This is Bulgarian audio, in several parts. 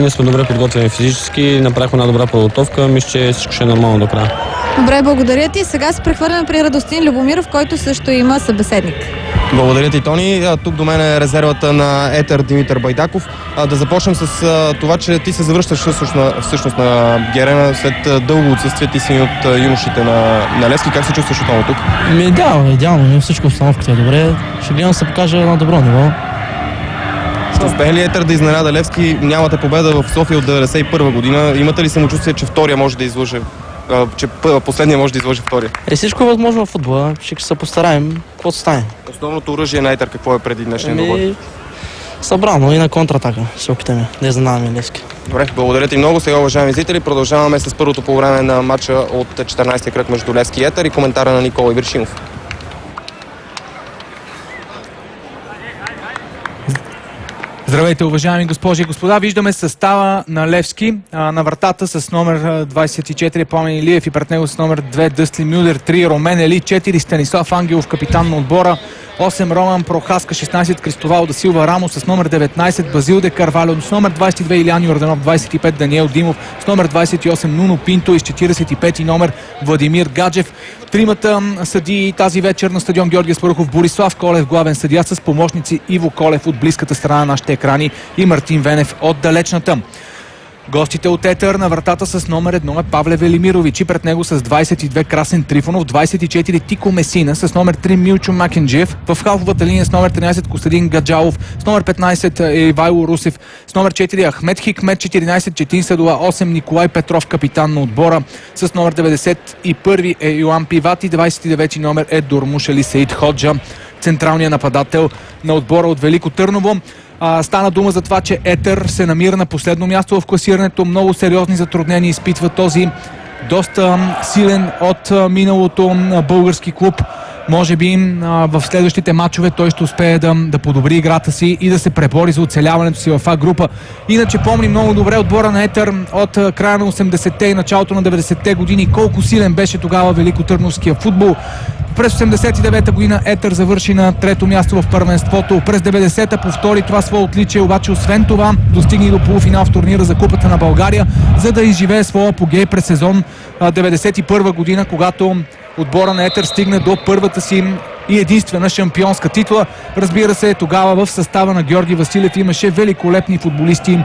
ние сме добре подготвени физически, направихме една добра подготовка, мисля, че всичко ще е нормално до края. Добре, благодаря ти. Сега се прехвърляме при Радостин Любомиров, който също има събеседник. Благодаря ти, Тони. Тук до мен е резервата на Етър Димитър Байдаков. Да започнем с това, че ти се завръщаш всъщност на Герена след дълго отсъствие. Ти си от юношите на Левски. Как се чувстваш отново тук? Идеално. Всичко обстановката е добре. Ще гледам да се покаже на добро ниво. Ще успее ли Етър да изненада Левски? Нямате победа в София от 1991 година. Имате ли самочувствие, че втория може да излъже? Че последния може да излъжи втория? Всичко е възможно в футбола. Ще се постараем, каквото стане. Основното оръжие на Етър какво е преди днешния двубой? Събрано и на контратака. Ще се опитаме да изненадаме Левски. Добре, благодаря ти много. Сега, уважаеми зрители, продължаваме с първото по време на матча от 14-я кръг между Левски и Етър и коментара на Никола Ибришимов. Здравейте, уважаеми госпожи и господа. Виждаме състава на Левски. На вратата с номер 24 Пламен Илиев и пред него с номер 2 Дъстли Мюлер, 3 Ромен Ели, 4 Станислав Ангелов, капитан на отбора, 8 Роман Прохаска, 16 Кристовал да Силва Рамос, с номер 19 Базил де Карвалио, с номер 22 Илян Йорданов, 25 Даниел Димов, с номер 28 Нуно Пинто и с 45 номер Владимир Гаджев. Тримата съдии тази вечер на стадион Георги Аспарухов: Борислав Колев, главен съдия, с помощници Иво Колев от близката страна на нашите екрани и Мартин Венев от далечната. Гостите от Етър на вратата с номер 1 е Павле Велимирович и пред него с 22 Красен Трифонов, 24 Тико Месина, с номер 3 Милчо Макенджиев, в халфовата линия с номер 13 Костадин Гаджалов, с номер 15 Ивайло Русев, с номер 4 Ахмед Хикмет, 14 Четин Седова, 8 Николай Петров, капитан на отбора, с номер 91 е Йоан Пивати, 29 номер е Дурмуш Али Саид Ходжа, централният нападател на отбора от Велико Търново. Стана дума за това, че Етър се намира на последно място в класирането. Много сериозни затруднения изпитва този доста силен от миналото български клуб. Може би в следващите матчове той ще успее да подобри играта си и да се пребори за оцеляването си в А група. Иначе помни много добре отбора на Етър от края на 80-те и началото на 90-те години, колко силен беше тогава великотърновския футбол. През 89-та година Етър завърши на трето място в първенството. През 90-та повтори това свое отличие, обаче освен това достигне до полуфинал в турнира за Купата на България, за да изживее своя апогей през сезон 91 година, когато отбора на Етър стигна до първата си и единствена шампионска титла. Разбира се, тогава в състава на Георги Василев имаше великолепни футболисти,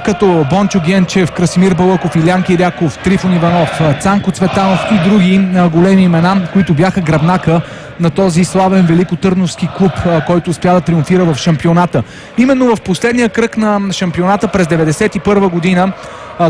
като Бончо Генчев, Красимир Балъков, Илян Киряков, Трифон Иванов, Цанко Цветанов и други големи имена, които бяха гръбнака на този славен великотърновски клуб, който успя да триумфира в шампионата. Именно в последния кръг на шампионата през 1991 година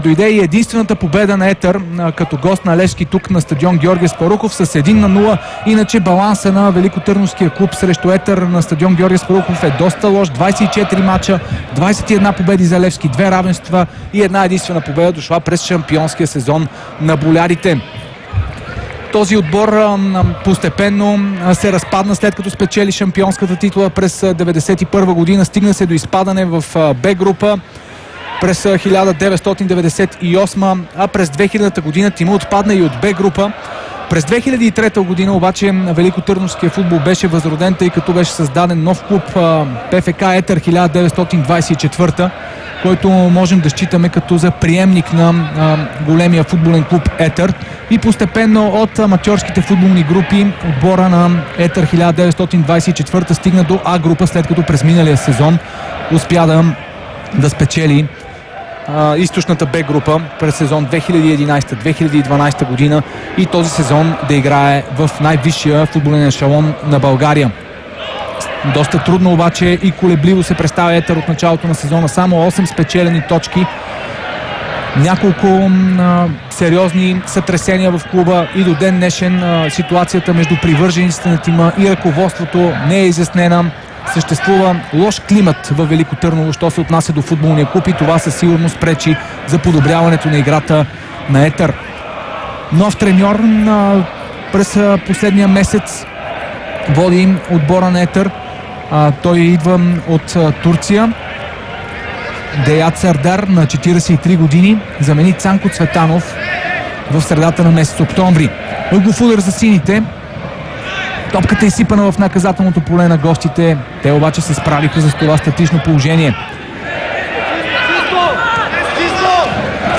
дойде и единствената победа на Етър като гост на Левски тук на стадион Георги Аспарухов с 1-0. Иначе баланса на великотърновския клуб срещу Етър на стадион Георги Аспарухов е доста лош. 24 мача, 21 победи за Левски, 2 равенства и една единствена победа дошла през шампионския сезон на болярите. Този отбор постепенно се разпадна след като спечели шампионската титла през 1991 година. Стигна се до изпадане в Б група през 1998, а през 2000 година тима отпадна и от Б група. През 2003 година обаче великотърновския футбол беше възроден, тъй като беше създаден нов клуб ПФК Етър 1924, който можем да считаме като за приемник на големия футболен клуб Етър. И постепенно от аматьорските футболни групи отбора на Етър 1924 стигна до А група, след като през миналия сезон успя да спечели източната Б група през сезон 2011-2012 година и този сезон да играе в най-висшия футболен ешелон на България. Доста трудно обаче и колебливо се представя Етър от началото на сезона. Само 8 спечелени точки, няколко сериозни сътресения в клуба и до ден днешен ситуацията между привържениците на тима и ръководството не е изяснена. Съществува лош климат във Велико Търново, що се отнася до футболния клуб, и това със сигурност пречи за подобряването на играта на Етър. Нов треньор през последния месец води отбора на Етър. Той идва от Турция. Деят Сардар на 43 години замени Цанко Цветанов в средата на месец октомври. Ъглов удар за сините. Топката е изсипана в наказателното поле на гостите. Те обаче се справиха за това статично положение.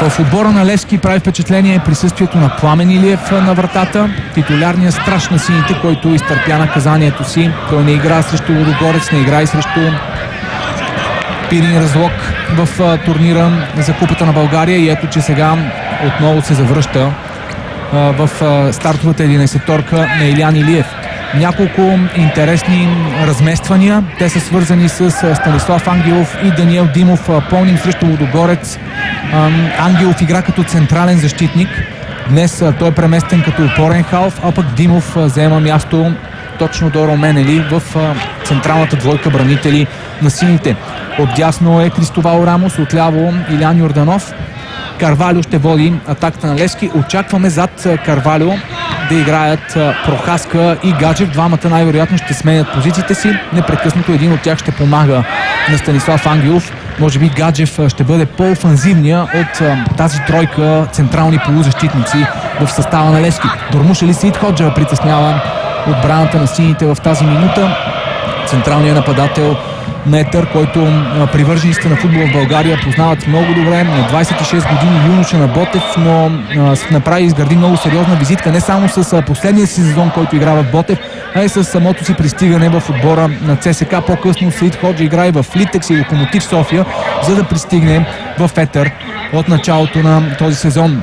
В отбора на Левски прави впечатление присъствието на Пламен Илиев на вратата, титулярният страж на сините, който изтърпя наказанието си. Той не игра срещу Лудогорец, не игра и срещу Пирин Разлог в турнира за Купата на България и ето, че сега отново се завръща в стартовата 11-торка на Илиян Илиев. Няколко интересни размествания. Те са свързани с Станислав Ангелов и Даниел Димов. Помним срещу Лудогорец. Ангелов игра като централен защитник. Днес той е преместен като опорен халф, а пък Димов заема място точно до Ромен Ели в централната двойка бранители на сините. Отдясно е Кристовал Рамос, отляво Илян Йорданов. Карвалио ще води атаката на Левски. Очакваме зад Карвалио да играят Прохаска и Гаджев. Двамата най-вероятно ще сменят позициите си. Непрекъснато един от тях ще помага на Станислав Ангелов. Може би Гаджев ще бъде по-офанзивния от тази тройка централни полузащитници в състава на Левски. Дормуш Али Саид Ходжа притеснява отбраната на сините в тази минута. Централният нападател на Етър, който привържениците на футбол в България познават много добре. На 26 години юноша на Ботев, но направи изгради много сериозна визитка, не само с последния си сезон, който игра в Ботев, а и с самото си пристигане в отбора на ЦСКА. По-късно Саид Ходжа играе в Литекс и Локомотив София, за да пристигне в Етър от началото на този сезон.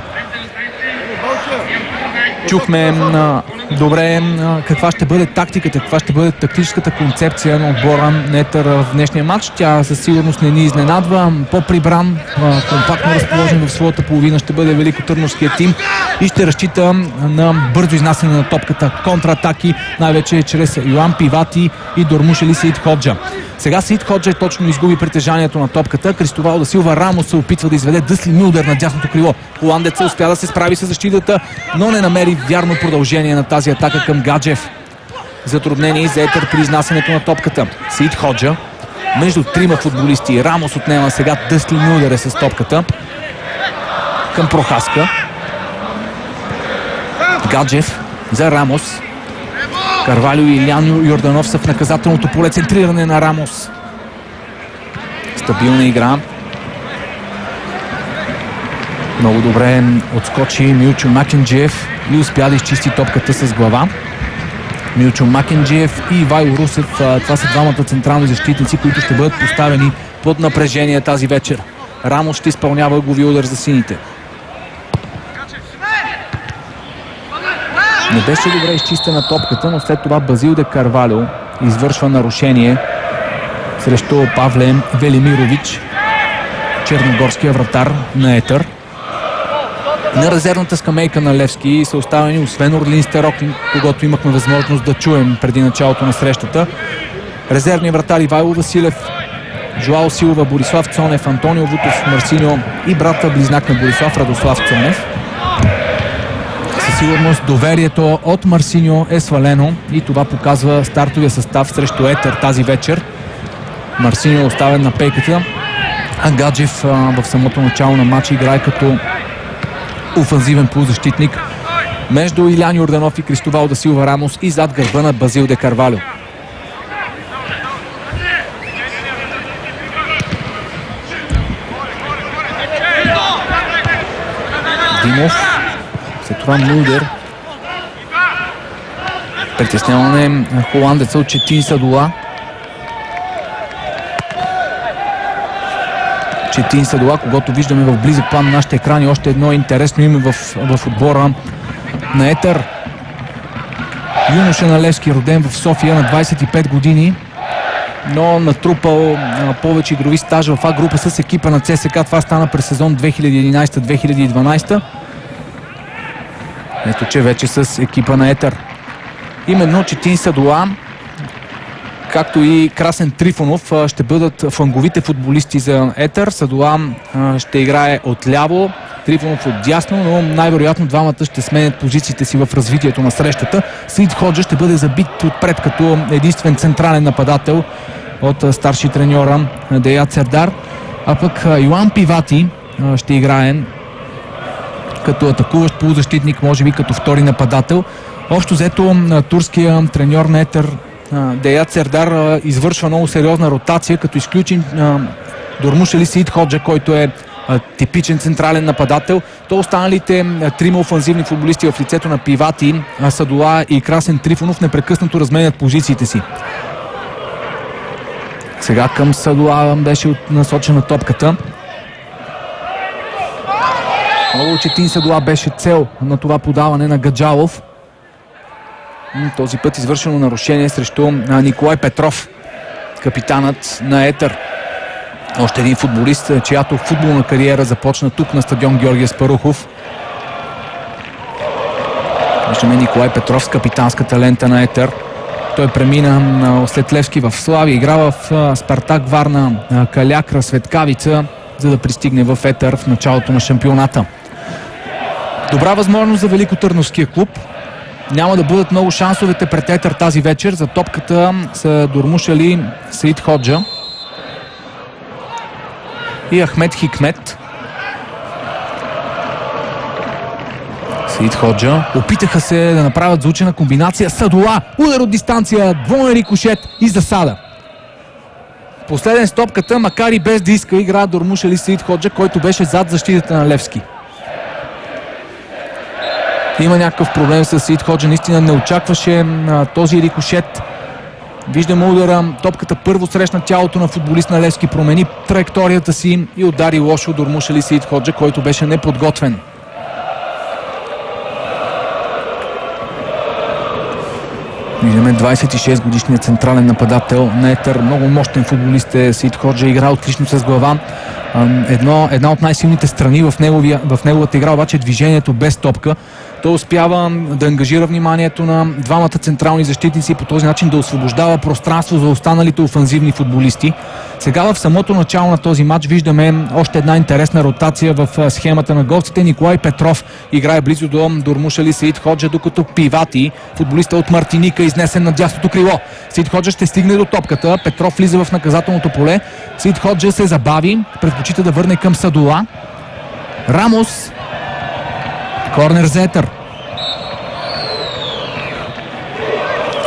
Чухме добре каква ще бъде тактиката, каква ще бъде тактическата концепция на отбора на Етър в днешния матч. Тя със сигурност не ни изненадва. По-прибран, компактно разположен в своята половина ще бъде великотърновския тим и ще разчита на бързо изнасяне на топката, контратаки, най-вече чрез Йоан Пивати и Дормуш Али Саид Ходжа. Сега Саид Ходжа точно изгуби притежанието на топката. Кристовал да Силва Рамос се опитва да изведе Дъсли Милдер на дясното крило. Холандеца успя да се справи с защитата, но не намери вярно продължение на тази атака към Гаджев. Затруднение за Етър при изнасянето на топката. Саид Ходжа между трима футболисти. Рамос отнема сега Дъсли Милдер с топката към Прохаска. Гаджев за Рамос. Карвалио и Илян Йорданов са в наказателното поле. Центриране на Рамос. Стабилна игра. Много добре отскочи Милчо Макенджиев и успя да изчисти топката с глава. Милчо Макенджиев и Ивайло Русев. Това са двамата централни защитници, които ще бъдат поставени под напрежение тази вечер. Рамос ще изпълнява ъглови удар за сините. Не беше добре изчистена топката, но след това Базил де Карвалио извършва нарушение срещу Павле Велимирович, черногорския вратар на Етър. На резервната скамейка на Левски са оставени освен Орлин Стероклин, когато имахме възможност да чуем преди началото на срещата. Резервни вратар Ивайло Василев, Жоао Силва, Борислав Цонев, Антонио Вутов, Марсиньо и брата близнак на Борислав Радослав Цонев. Със сигурност доверието от Марсиньо е свалено и това показва стартовия състав срещу Етър тази вечер. Марсиньо е оставен на пейката, а Гаджев в самото начало на матча играе като офанзивен полузащитник между Илян Йорданов и Кристовал да Силва Рамос и зад гърба на Базил де Карвалио. Димов, след това Милдер. Притесняване холандеца от Четин Садула. Четин Садула, когато виждаме в близък план на нашите екрани, още едно интересно име в отбора на Етър. Юноша на Левски, роден в София на 25 години, но натрупал повече игрови стаж в А група с екипа на ЦСКА. Това стана през сезон 2011-2012. Ето, че вече с екипа на Етър. Именно Четин Садула, както и Красен Трифонов, ще бъдат фланговите футболисти за Етър. Садула ще играе отляво, Трифонов отдясно, но най-вероятно двамата ще сменят позициите си в развитието на срещата. Саид Ходжа ще бъде забит отпред като единствен централен нападател от старши треньора Деят Сердар, а пък Йоан Пивати ще играе като атакуващ полузащитник, може би като втори нападател. Общо взето турския треньор на Етър Деят Сердар извършва много сериозна ротация, като изключи Дормуш Али Саид Ходжа, който е типичен централен нападател, то останалите трима офанзивни футболисти в лицето на Пивати, Садула и Красен Трифонов непрекъснато разменят позициите си. Сега към Садула беше насочена топката. Много Четин Садула беше цел на това подаване на Гаджалов. Този път извършено нарушение срещу Николай Петров, капитанът на Етър. Още един футболист, чиято футболна кариера започна тук на стадион Георги Аспарухов. Виждаме Николай Петров с капитанската лента на Етър. Той премина след Левски в Славия, игра в Спартак Варна, Калякра, Светкавица, за да пристигне в Етър в началото на шампионата. Добра възможност за Великотърновския клуб. Няма да бъдат много шансовете пред Етър тази вечер. За топката са дормушали Саид Ходжа и Ахмед Хикмет. Саид Ходжа опитаха се да направят заучена комбинация. Садула, удар от дистанция, двоен рикошет и засада. Последен с топката, макар и без да иска, игра дормушали Саид Ходжа, който беше зад защитата на Левски. Има някакъв проблем с Саид Ходжа, наистина не очакваше този рикошет. Виждаме удара, топката първо срещна тялото на футболист на Левски, промени траекторията си и удари лошо дормушали Саид Ходжа, който беше неподготвен. Виждаме 26 годишният централен нападател на Етър. Много мощен футболист е Саид Ходжа, игра отлично с глава. Една от най-силните страни в неговата игра обаче е движението без топка. Той успява да ангажира вниманието на двамата централни защитници и по този начин да освобождава пространство за останалите офанзивни футболисти. Сега в самото начало на този матч виждаме още една интересна ротация в схемата на гостите. Николай Петров играе близо до дормушали Саид Ходжа, докато Пивати, футболиста от Мартиника, изнесен на дясното крило. Саид Ходжа ще стигне до топката. Петров влиза в наказателното поле. Саид Ходжа се забави, предпочита да върне към Садула. Рамос. Корнер за Етър.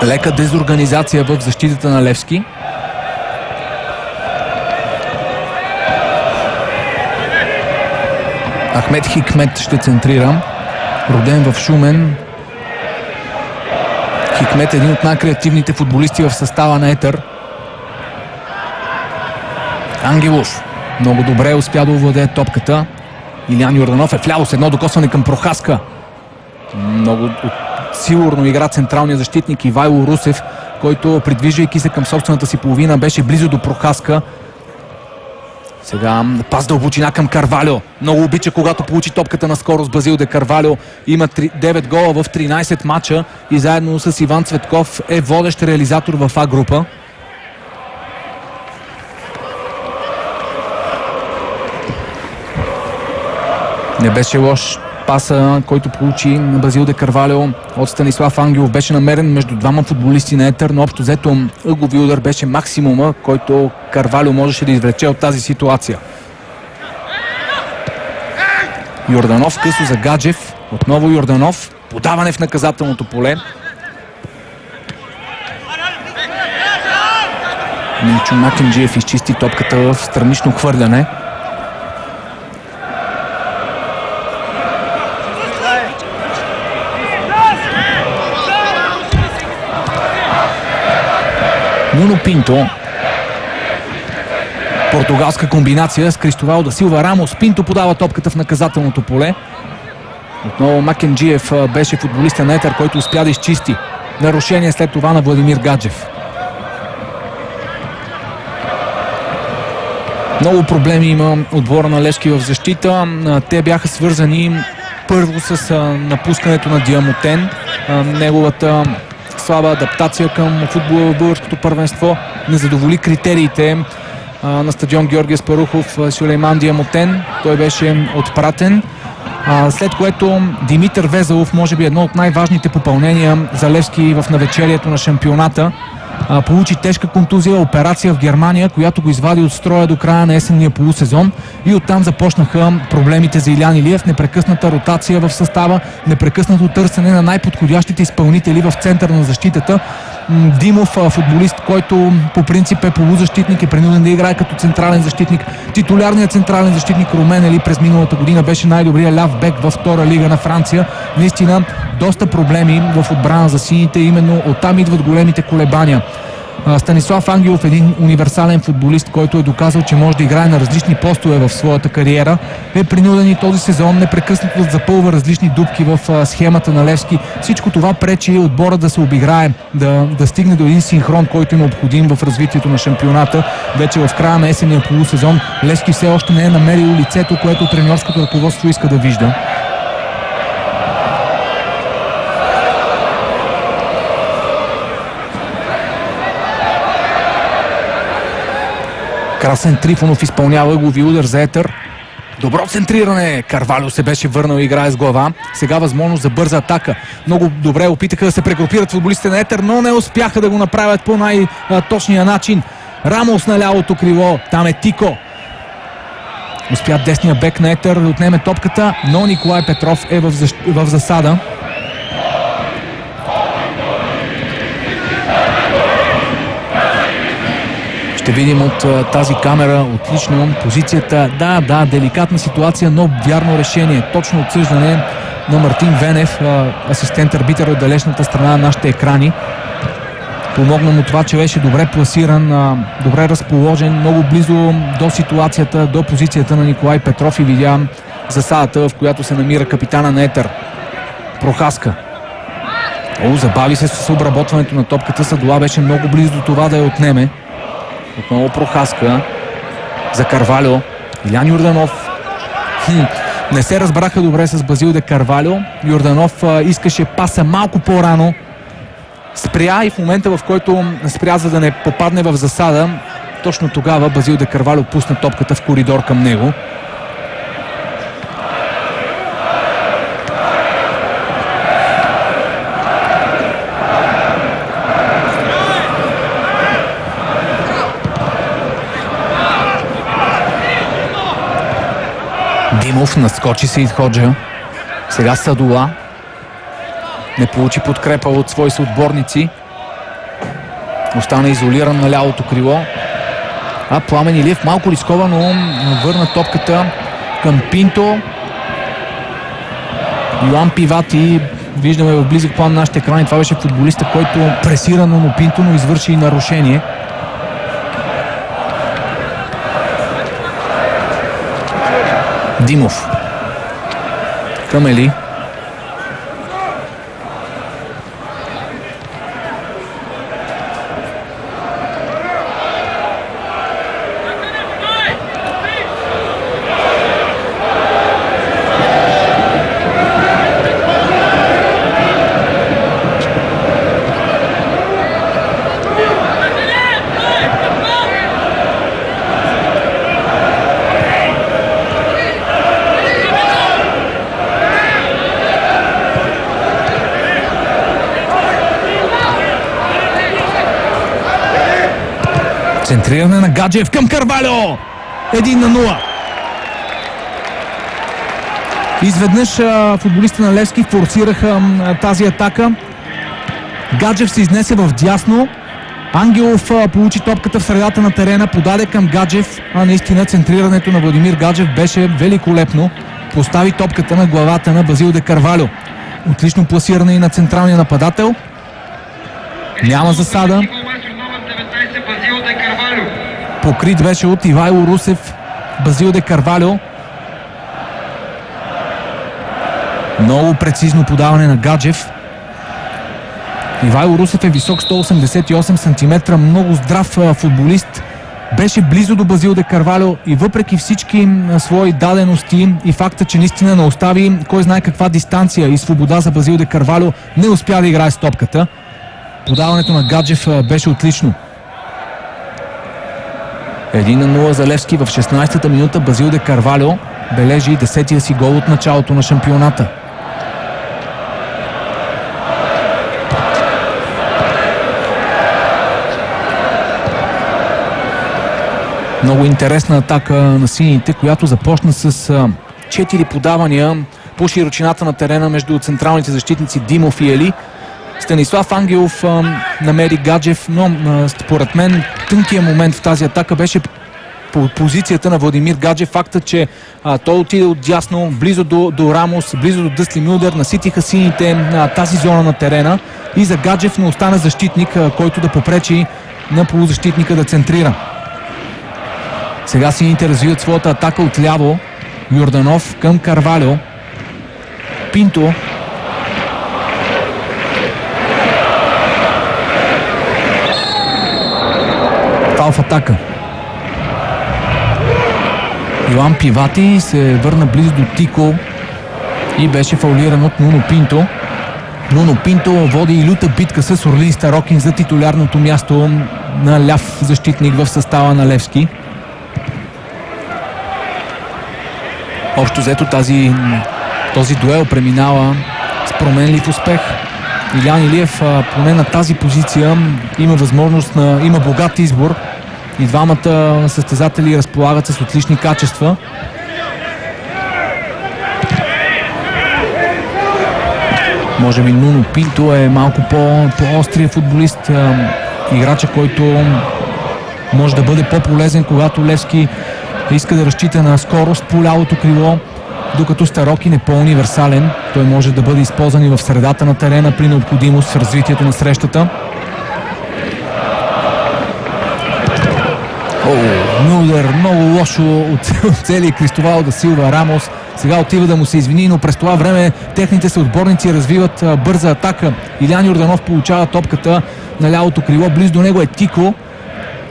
Лека дезорганизация в защитата на Левски. Ахмед Хикмет ще центрира. Роден в Шумен. Хикмет е един от най-креативните футболисти в състава на Етър. Ангелов много добре успя да овладее топката. Илиян Йорданов е вляво с едно докосване към Прохаска. Много сигурно игра централния защитник Ивайло Русев, който, придвижвайки се към собствената си половина, беше близо до Прохаска. Сега пас дълбочина към Карвалио. Много обича, когато получи топката на скорост Базил де Карвалио. Има 9 гола в 13 мача и заедно с Иван Цветков е водещ реализатор в А група. Не беше лош паса, който получи Базил де Карвалио от Станислав Ангелов. Беше намерен между двама футболисти на Етър, но общо взето ъглови удар беше максимума, който Карвалио можеше да извлече от тази ситуация. Йорданов късо за Гаджев. Отново Йорданов. Подаване в наказателното поле. Минчо Макенджиев изчисти топката в странично хвърляне. Нуно Пинто. Португалска комбинация с Кристовал да Силва. Рамос. Пинто подава топката в наказателното поле. Отново Макенджиев беше футболиста на Етър, който успя да изчисти. Нарушение след това на Владимир Гаджев. Много проблеми има отбора на Левски в защита. Те бяха свързани първо с напускането на Диамотен. Неговата слаба адаптация към футбола в българското първенство не задоволи критериите на стадион Георги Аспарухов. Сюлейман Диамотен. Той беше отпратен. След което Димитър Везелов, може би едно от най-важните попълнения за Левски в навечерието на шампионата, получи тежка контузия, операция в Германия, която го извади от строя до края на есенния полусезон, и оттам започнаха проблемите за Илян Илиев. Непрекъсната ротация в състава, непрекъснато търсене на най-подходящите изпълнители в центъра на защитата. Димов, футболист, който по принцип е полузащитник, е принуден да играе като централен защитник. Титулярният централен защитник Румен Ели през миналата година беше най-добрият ляв бек във втора лига на Франция. Наистина доста проблеми в отбрана за сините, именно оттам идват големите колебания. Станислав Ангелов, един универсален футболист, който е доказал, че може да играе на различни постове в своята кариера, е принуден и този сезон непрекъснато да запълва различни дупки в схемата на Левски. Всичко това пречи отбора да се обиграе, да стигне до един синхрон, който е необходим в развитието на шампионата. Вече в края на есенния полусезон Левски все още не е намерил лицето, което треньорското ръководство иска да вижда. Красен Трифонов изпълнява ъглови удар за Етър. Добро центриране. Карвалио се беше върнал и играе с глава. Сега възможност за бърза атака. Много добре опитаха да се прегрупират футболистите на Етър, но не успяха да го направят по най-точния начин. Рамос на лявото крило. Там е Тико. Успя десния бек на Етър да отнеме топката, но Николай Петров е в засада. Ще видим от тази камера отлично позицията. Да, деликатна ситуация, но вярно решение. Точно отсъждане на Мартин Венев, асистент-арбитър от далечната страна на нашите екрани. Помогна му това, че беше добре пласиран, добре разположен, много близо до ситуацията, до позицията на Николай Петров и видя засадата, в която се намира капитана на Етър. Прохаска. Забави се с обработването на топката. Садола беше много близо до това да я отнеме. Отново Прохаска за Карвалио. Илян Йорданов. Не се разбраха добре с Базил де Карвалио. Йорданов искаше паса малко по-рано. Спря и в момента, в който спря, за да не попадне в засада, точно тогава Базил де Карвалио пусна топката в коридор към него. Димов наскочи се Ходжа. Сега Садола не получи подкрепа от свои съотборници. Остана изолиран на лявото крило. Пламен Илиев малко рисковано върна топката към Пинто. Йоан Пивати, виждаме в близък план на нашите екрани, това беше футболиста, който пресира на Пинто, но извърши и нарушение. Димов към Ели. Центриране на Гаджев към Карвалио. 1-0. Изведнъж футболистите на Левски форсираха тази атака. Гаджев се изнесе в дясно. Ангелов получи топката в средата на терена, подаде към Гаджев, наистина центрирането на Владимир Гаджев беше великолепно. Постави топката на главата на Базил де Карвалио. Отлично пласиране и на централния нападател. Няма засада. Покрит беше от Ивайло Русев. Базил де Карвалио. Много прецизно подаване на Гаджев. Ивайло Русев е висок 188 см, много здрав футболист. Беше близо до Базил де Карвалио и въпреки всички свои дадености и факта, че наистина не остави кой знае каква дистанция и свобода за Базил де Карвалио, не успя да играе с топката. Подаването на Гаджев беше отлично. 1-0 за Левски в 16-та минута. Базил де Карвалио бележи 10-тия си гол от началото на шампионата. Много интересна атака на сините, която започна с 4 подавания по широчината на терена между централните защитници Димов и Ели. Станислав Ангелов намери Гаджев, но според мен тънкият момент в тази атака беше по позицията на Владимир Гаджев. Факта, че той отиде отдясно, близо до Рамос, близо до Дъсли Мюлдер, наситиха сините тази зона на терена и за Гаджев не остана защитник, който да попречи на полузащитника да центрира. Сега сините развиват своята атака отляво. Йорданов към Карвалио. Пинто. Фал в атака. Йоан Пивати се върна близо до Тико и беше фаулиран от Нуно Пинто. Нуно Пинто води и люта битка с Орлин Старокин за титулярното място на ляв защитник в състава на Левски. Общо взето този дуел преминава с променлив успех. Илян Илиев поне на тази позиция има възможност, има богат избор и двамата състезатели разполагат с отлични качества. Може би Нуно Пинто е малко по-острия футболист, играча, който може да бъде по-полезен, когато Левски иска да разчита на скорост по лявото крило, докато Старокин е по-универсален. Той може да бъде използван и в средата на терена при необходимост в развитието на срещата. Мюлдер много лошо оцели Кристовал да Силва Рамос. Сега отива да му се извини, но през това време техните съотборници развиват бърза атака. Илян Йорданов получава топката на лявото крило. Близо до него е Тико.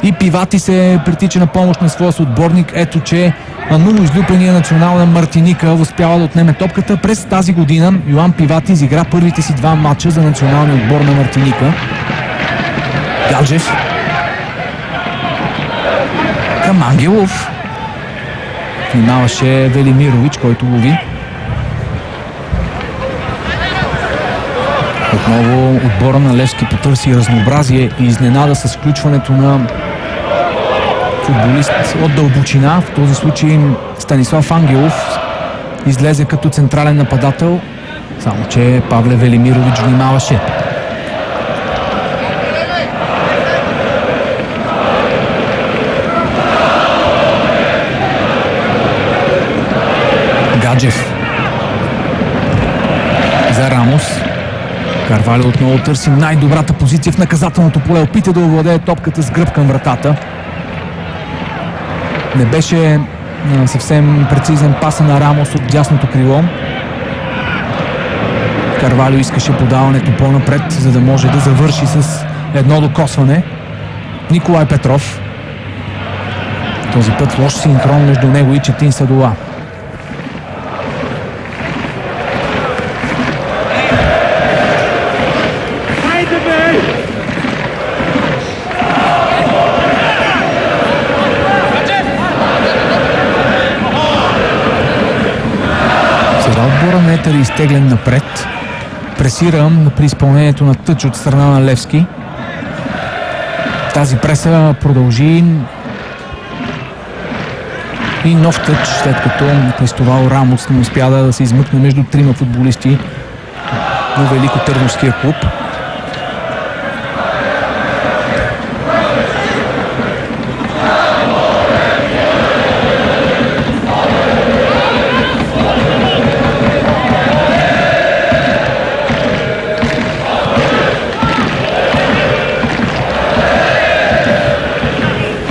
И Пивати се притича на помощ на своя съотборник. Ето, че много излюбения национална Мартиника успява да отнеме топката. През тази година Йоан Пивати изигра първите си 2 матча за националния отбор на Мартиника. Гаджев към Ангелов. Внимаваше Велимирович, който лови. Отново отбора на Левски потърси разнообразие и изненада с включването на футболист от дълбочина. В този случай Станислав Ангелов излезе като централен нападател, само че Павле Велимирович внимаваше. Гаджев за Рамос. Карвалио отново търси най-добрата позиция в наказателното поле. Опита да овладее топката с гръб към вратата. Не беше съвсем прецизен паса на Рамос от дясното крило. Карвалио искаше подаването по-напред, за да може да завърши с едно докосване. Николай Петров. Този път лош синхрон между него и Четин Садола. Метър изтеглен напред. Пресира при изпълнението на тъч от страна на Левски. Тази преса продължи и нов тъч, след като Кристовал Рамос не успя да се измъкне между 3 футболисти на Великотърновския клуб.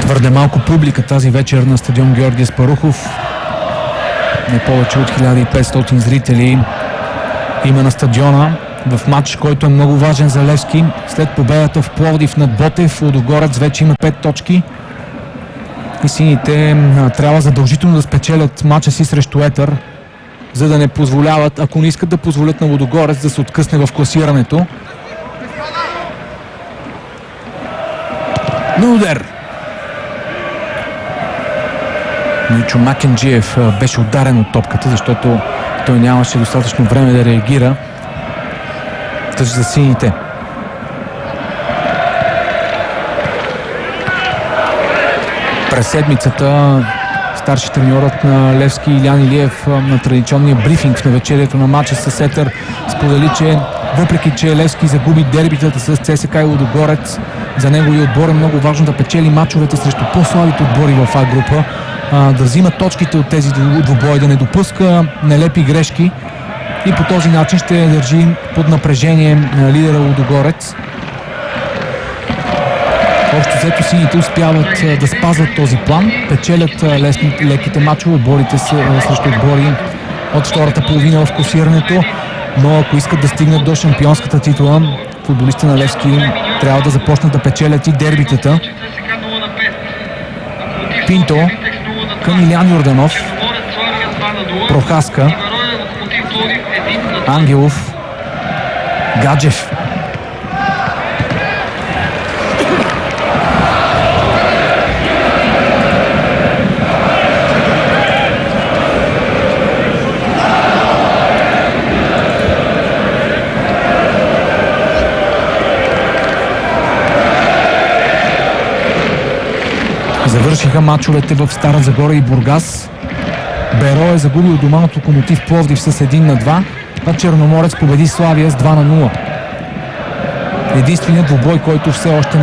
Твърде малко публика тази вечер на стадион Георги Аспарухов. Не повече от 1500 зрители има на стадиона в матч, който е много важен за Левски. След победата в Пловдив над Ботев, Лудогорец вече има 5 точки. И сините трябва задължително да спечелят матча си срещу Етър, за да не позволяват, ако не искат да позволят на Лудогорец да се откъсне в класирането. Мюлдер! Мичо Макенджиев беше ударен от топката, защото той нямаше достатъчно време да реагира. Тъж за сините. През седмицата старши треньорът на Левски Илян Илиев на традиционния брифинг в навечерието на матча с Етър сподели, че въпреки че Левски загуби дербитата с ЦСКА и Лудогорец, за негови отбор е много важно да печели мачовете срещу по-слабите отбори в А група, да взима точките от тези двубои, да не допуска нелепи грешки и по този начин ще държи под напрежение лидера Лудогорец. Общо взето сините успяват да спазват този план, печелят леките мачове, борите се срещу отбори от втората половина в класирането, но ако искат да стигнат до шампионската титла, футболистите на Левски трябва да започнат да печелят и дербитата. Пинто към Илян Йорданов, Прохаска, Ангелов, Гаджев. Завършиха мачовете в Стара Загора и Бургас. Беро е загубил дома от Локомотив Пловдив с 1-2, а Черноморец победи Славия с 2-0. Единственият двубой, който все още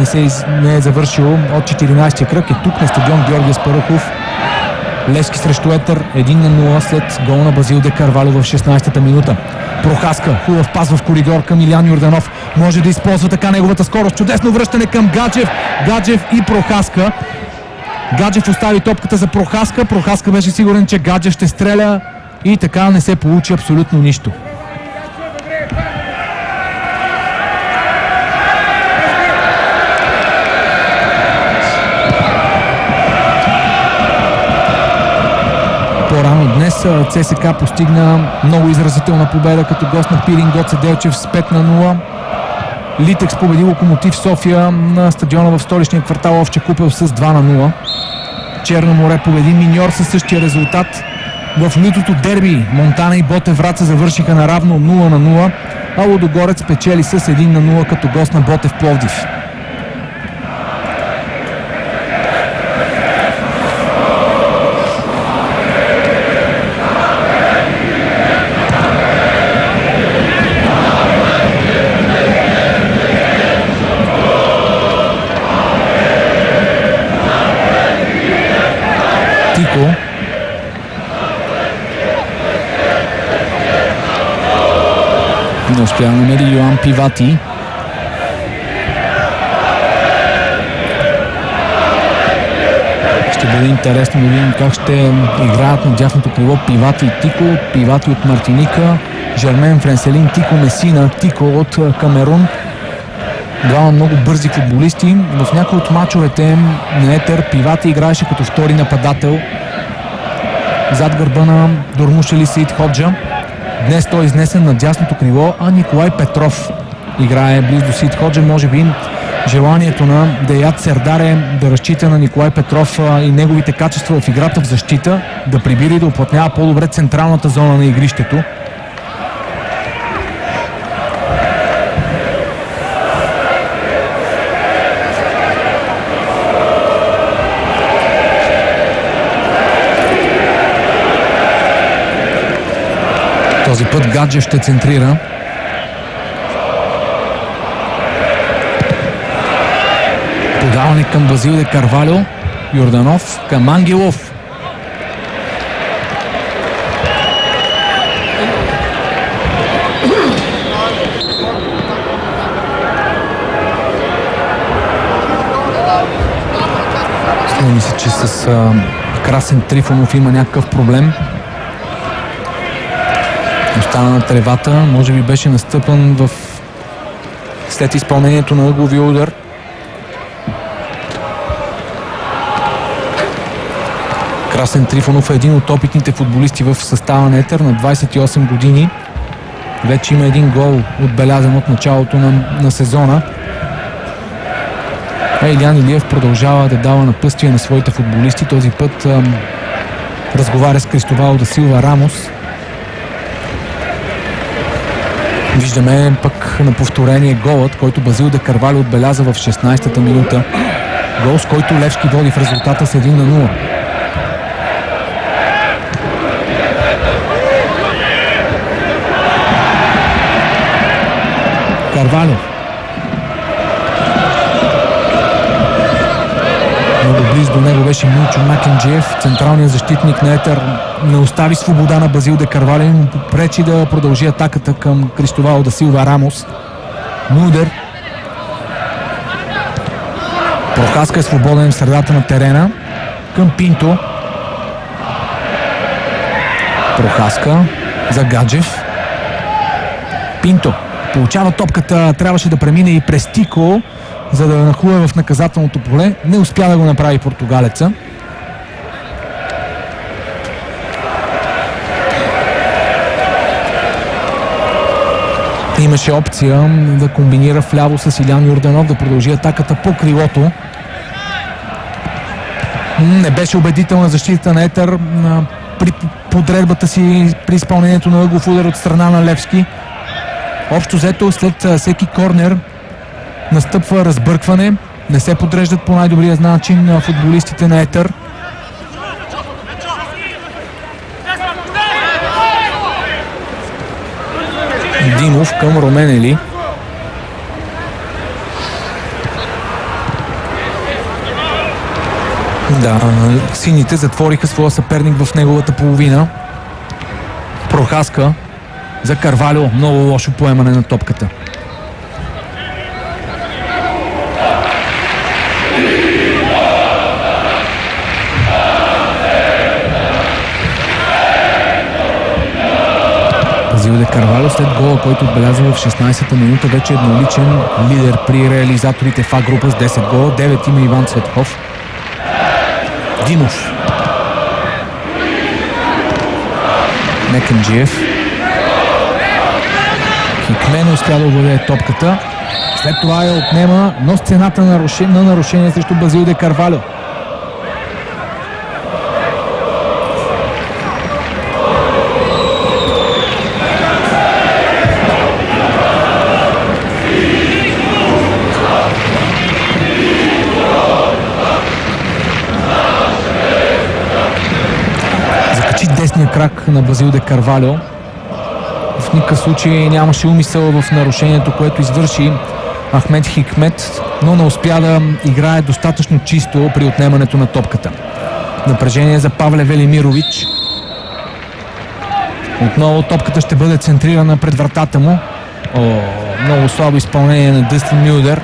не е завършил от 14-ти кръг, е тук на стадион Георги Аспарухов. Левски срещу Етър 1-0 след гол на Базил де Карвалю в 16-та минута. Прохаска, хубав пас в коридор към Илян Йорданов. Може да използва така неговата скорост. Чудесно връщане към Гаджев. Гаджев и Прохаска. Гаджев остави топката за Прохаска. Прохаска беше сигурен, че Гаджев ще стреля и така не се получи абсолютно нищо. По-рано днес ЦСКА постигна много изразителна победа като гост на Пирин Гоце Делчев с 5-0. Литекс победи Локомотив София на стадиона в столичния квартал Овча купел с 2-0. Черно море победи Миньор със същия резултат. В лютото дерби Монтана и Ботев Враца завършиха наравно 0-0, а Лудогорец печели с 1-0 като гост на Ботев Пловдив. Тико не успя да намери Йоан Пивати. Ще бъде интересно да видим как ще играят на дясното крило Пивати и Тико. Пивати от Мартиника, Жермен Френселин, Тико Месина, Тико от Камерун. Двама много бързи футболисти. В някои от мачовете на Етър Пивати играеше като втори нападател зад гърба на Дормушели Саид Ходжа. Днес той е изнесен на дясното крило, а Николай Петров играе близо до Саид Ходжа. Може би желанието на Деят Сердар е да разчита на Николай Петров и неговите качества в играта в защита, да прибира и да уплътнява по-добре централната зона на игрището. Този път Гаджев ще центрира. Подаване към Базил де Карвалю. Йорданов към Ангелов. Струва ми се, че с Красен Трифонов има някакъв проблем. Остана на тревата, може би беше настъпан след изпълнението на ъглови удар. Красен Трифонов е един от опитните футболисти в състава на Етър, на 28 години. Вече има един гол отбелязан от началото на сезона. Илян Илиев продължава да дава напътствие на своите футболисти. Този път разговаря с Кристовал да Силва Рамос. Виждаме пък на повторение голът, който Базил де Карвалю отбеляза в 16-та минута. Гол, с който Левски води в резултата с 1-0. Карвалю. Много близо до него беше Милчо Макенджиев. Централният защитник на Етър не остави свобода на Базил де Карвалю и му пречи да продължи атаката към Кристовао да Силва Рамос. Мудер. Прохаска е свободен в средата на терена. Към Пинто. Прохаска за Гаджев. Пинто получава топката, трябваше да премине и през Тико, за да нахлуе в наказателното поле. Не успя да го направи португалеца. Имаше опция да комбинира вляво с Илян Йорданов, да продължи атаката по крилото. Не беше убедителна защита на Етър при подредбата си при изпълнението на ъглов удар от страна на Левски. Общо взето след всеки корнер настъпва разбъркване. Не се подреждат по най-добрия начин футболистите на Етър. Димов към Роменели. Да, сините затвориха своя съперник в неговата половина. Прохаска за Карвалю. Много лошо поемане на топката. Базил де Карвалю след гола, който отбелязва в 16-та минута, вече едноличен лидер при реализаторите в А група с 10 гола. 9 има Иван Цветков. Димов. Мекенджиев. Хикмен успя да овладее топката. След това я отнема, но с цената на нарушение срещу Базил де Карвалю. Десния крак на Базил де Карвалю. В никакъв случай нямаше умисъл в нарушението, което извърши Ахмед Хикмет, но не успя да играе достатъчно чисто при отнемането на топката. Напрежение за Павле Велимирович. Отново топката ще бъде центрирана пред вратата му. Много слабо изпълнение на Дъстин Мюлдер.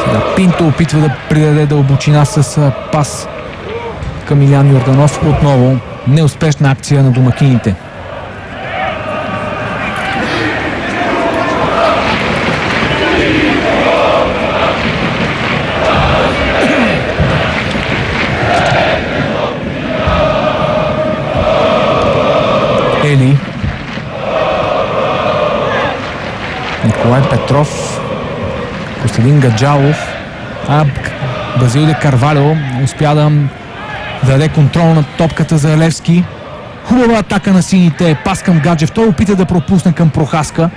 Сега Пинто опитва да придаде дълбочина с пас към Илян Йорданов. Отново неуспешна акция на домакините. Ели. Николай Петров. Костадин Гаджалов. Базил де Карвалю успя да даде контрол на топката за Левски. Хубава атака на сините. Пас към Гаджев. Той опита да пропусне към Прохаска.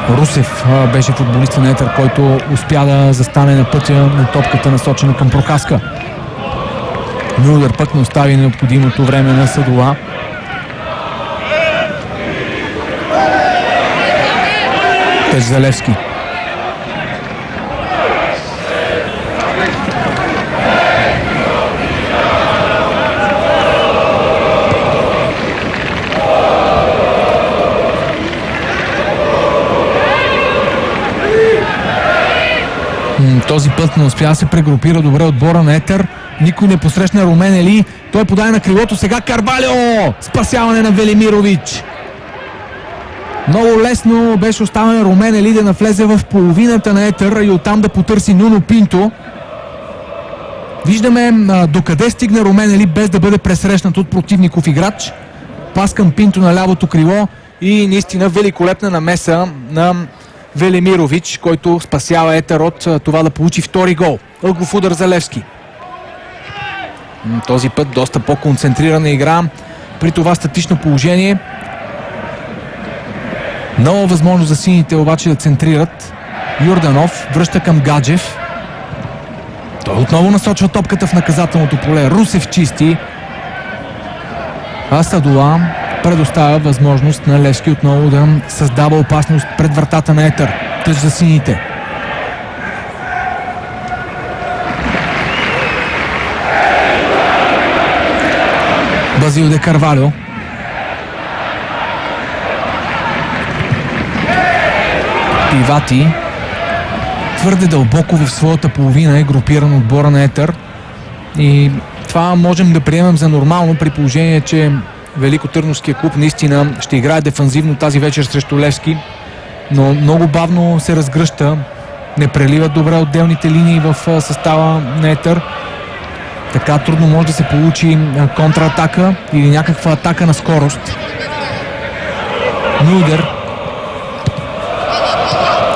Русев беше футболиста на Етър, който успя да застане на пътя на топката, насочена към Прохаска. Мюлдер пък не остави необходимото време на Садола. Теж за Левски. Този път не успя да се прегрупира добре отбора на Етър. Никой не посрещна Роменели. Той подаде на крилото. Сега Карвалю! Спасяване на Велимирович. Много лесно беше оставен Роменели да навлезе в половината на Етър и оттам да потърси Нуно Пинто. Виждаме докъде стигна Роменели без да бъде пресрещнат от противников играч. Пас към Пинто на лявото крило и наистина великолепна намеса на Велимирович, който спасява Етър от това да получи втори гол. Ъглов удар за Левски. Този път доста по-концентрирана игра при това статично положение. Нова възможност за сините обаче да центрират. Йорданов връща към Гаджев. Той отново насочва топката в наказателното поле. Русев чисти. Асадула предоставя възможност на Левски отново да създава опасност пред вратата на Етър. Тъч за сините. Базил де Карвалио. Пивати. Твърде дълбоко в своята половина е групиран отбора на Етър. И това можем да приемем за нормално при положение, че Великотърновския клуб наистина ще играе дефанзивно тази вечер срещу Левски, но много бавно се разгръща, не преливат добре отделните линии в състава на Етър. Така трудно може да се получи контратака или някаква атака на скорост. Мюлдер.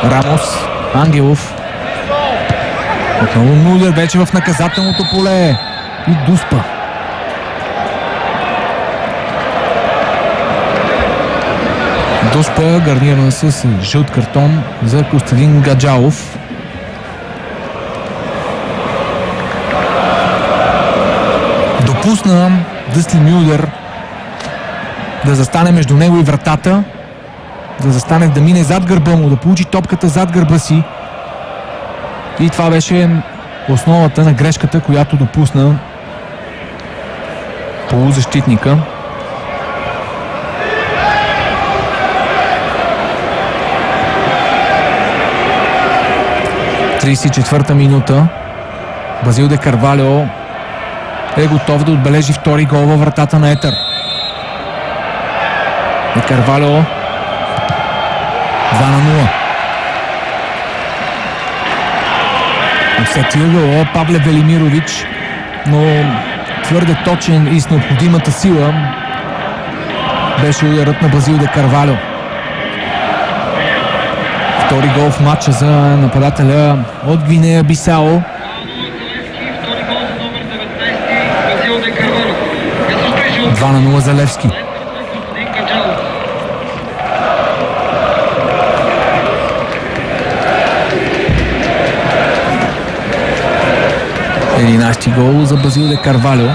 Рамос. Ангелов. Отново Мюлдер вече в наказателното поле. И Дуспа. Дуспа гарнирана с жълт картон за Костадин Гаджалов. Допусна Дъсли Мюлдер да застане между него и вратата, да застане, да мине зад гърба му, да получи топката зад гърба си. И това беше основата на грешката, която допусна полузащитника. В 34-та минута Базил де Карвалио е готов да отбележи втори гол във вратата на Етър. Де Карвалио 2-0. Усетил го Павле Велимирович, но твърде точен и с необходимата сила беше ударът на Базил де Карвалио. Втори гол в матча за нападателя от Гвинея Бисао. Два на 0 за Левски. Единайсти гол за Базил де Карвалио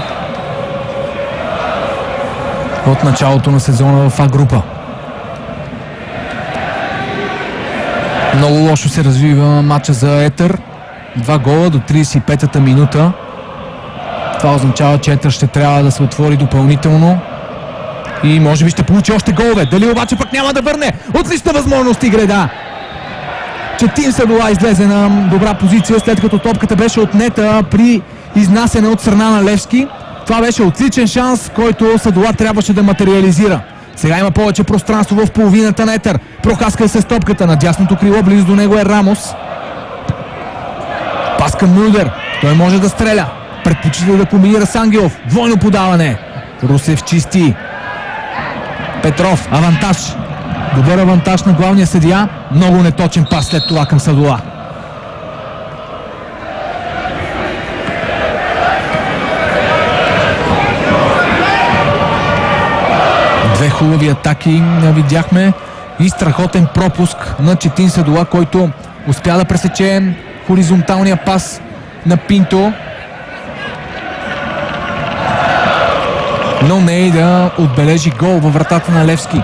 от началото на сезона в А група. Много лошо се развива матча за Етър. 2 гола до 35-та минута. Това означава, че Етър ще трябва да се отвори допълнително и може би ще получи още голове. Дали обаче пък няма да върне? Отлична възможност и греда. Четин Садула излезе на добра позиция, след като топката беше отнета при изнасяне от страна на Левски. Това беше отличен шанс, който Садула трябваше да материализира. Сега има повече пространство в половината на Етър. Прокаска с топката на дясното крило, близо до него е Рамос. Пас към Мюлдер. Той може да стреля. Предпочита да комбинира с Ангелов. Двойно подаване. Русев чисти. Петров. Авантаж. Добър авантаж на главния съдия. Много неточен пас след това към Садула. Две хубави атаки видяхме и страхотен пропуск на Четин Садула, който успя да пресече хоризонталния пас на Пинто, но не и да отбележи гол във вратата на Левски.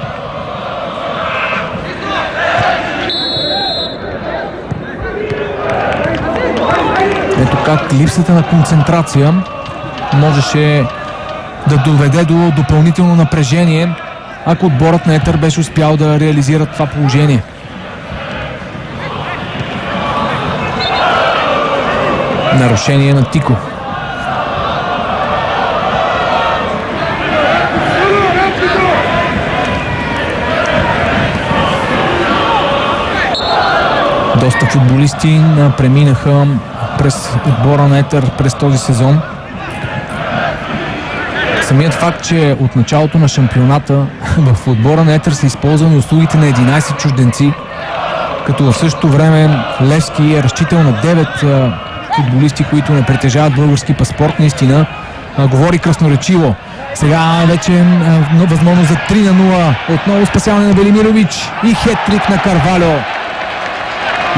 Ето как липсата на концентрация можеше да доведе до допълнително напрежение, ако отборът на Етър беше успял да реализира това положение. Нарушение на Тико. Доста футболисти преминаха през отбора на Етър през този сезон. Самият факт, че от началото на шампионата в отбора на Етър са използвани услугите на 11 чужденци, като в същото време Левски е разчитал на 9 футболисти, които не притежават български паспорт, наистина говори красноречиво. Сега вече възможност за 3-0. Отново спасяване на Велимирович и хет-трик на Карвалио.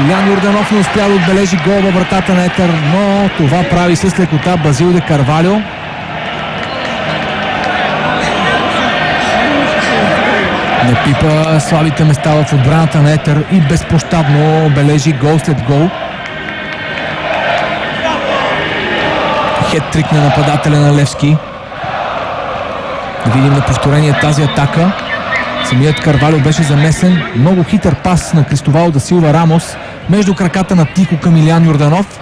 Илян Йорданов не успя да отбележи гол във вратата на Етър, но това прави с лекота Базил де Карвалио. Не пипа слабите места в отбраната на Етер и безпощадно бележи гол след гол. Хет-трик на нападателя на Левски. Да видим на повторение тази атака. Самият Карвалио беше замесен. Много хитър пас на Кристовал да Силва Рамос между краката на Тихо към Илиян Йорданов.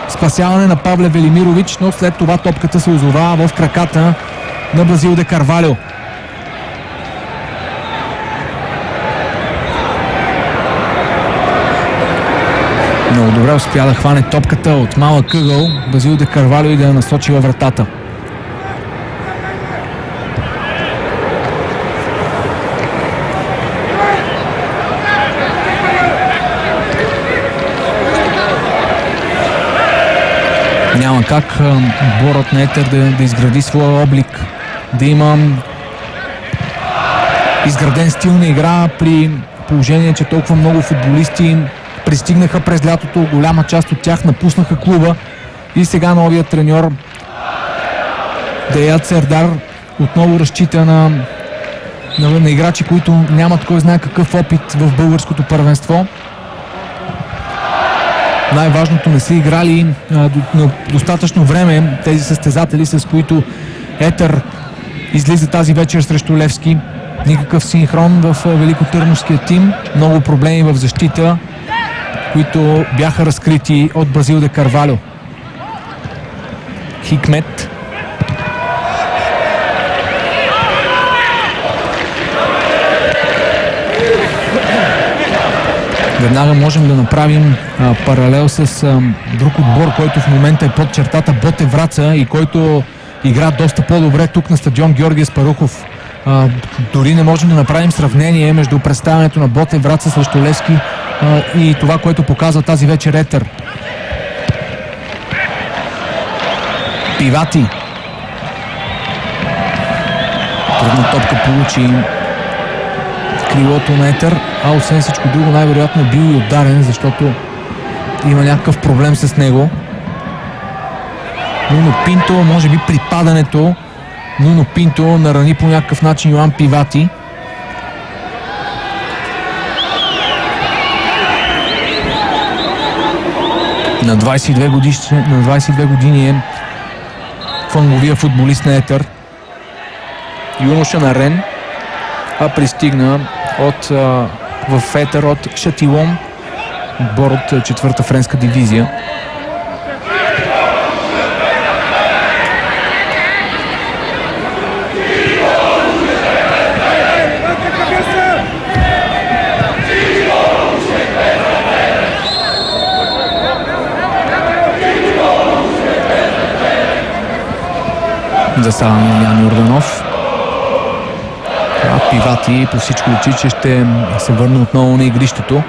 Спасяване на Павле Велимирович, но след това топката се озова в краката на Базил де Карвалио. Много добре успя да хване топката от малък ъгъл Базил де Карвалио и да я насочи във вратата. Няма как отборът на Етер да изгради своя облик, да има изграден стил на игра при положение, че толкова много футболисти пристигнаха през лятото, голяма част от тях напуснаха клуба и сега новият треньор Деят Сердар отново разчита на играчи, които нямат кой знае какъв опит в българското първенство. Най-важното, не са играли достатъчно време тези състезатели, с които Етер излиза тази вечер срещу Левски. Никакъв синхрон в великотърновския тим, много проблеми в защита, които бяха разкрити от Базил де Карвалио. Хикмет. Веднага можем да направим паралел с друг отбор, който в момента е под чертата, Ботев Враца, и който игра доста по-добре тук на стадион Георги Аспарухов. Дори не можем да направим сравнение между представянето на Ботев Враца срещу Левски и това, което показва тази вечер Етер. Пивати. Трудна топка получи крилото на Етер, а освен всичко друго най-вероятно е бил и ударен, защото има някакъв проблем с него. Нуно Пинто, може би при падането Нуно Пинто нарани по някакъв начин Йоан Пивати. На 22 години е фланговия футболист на Етер. Юноша на Рен, пристигна в Етер от Шатилон, отбор от четвърта френска дивизия. Засада на Илиян Йорданов. Пивати по всичко личи, че ще се върне отново на игрището.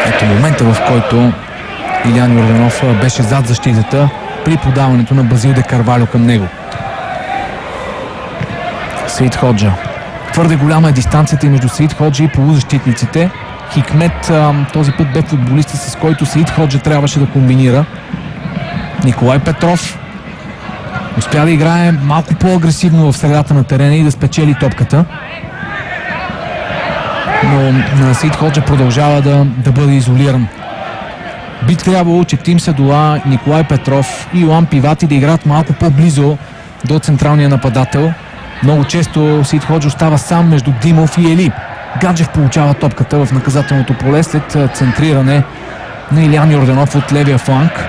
Ето момента, в който Илиян Йорданов беше зад защитата при подаването на Базил де Карвалио към него. Саид Ходжа. Твърде голяма е дистанцията и между Саид Ходжа и полузащитниците. Хикмет този път бе футболиста, с който Саид Ходжа трябваше да комбинира. Николай Петров успя да играе малко по-агресивно в средата на терена и да спечели топката. Но Саид Ходжа продължава да бъде изолиран. Би трябвало Четим Седола, Николай Петров и Йоан Пивати да играят малко по-близо до централния нападател. Много често Саид Ходжа остава сам между Димов и Ели. Гаджев получава топката в наказателното поле след центриране на Илиян Йорданов от левия фланг.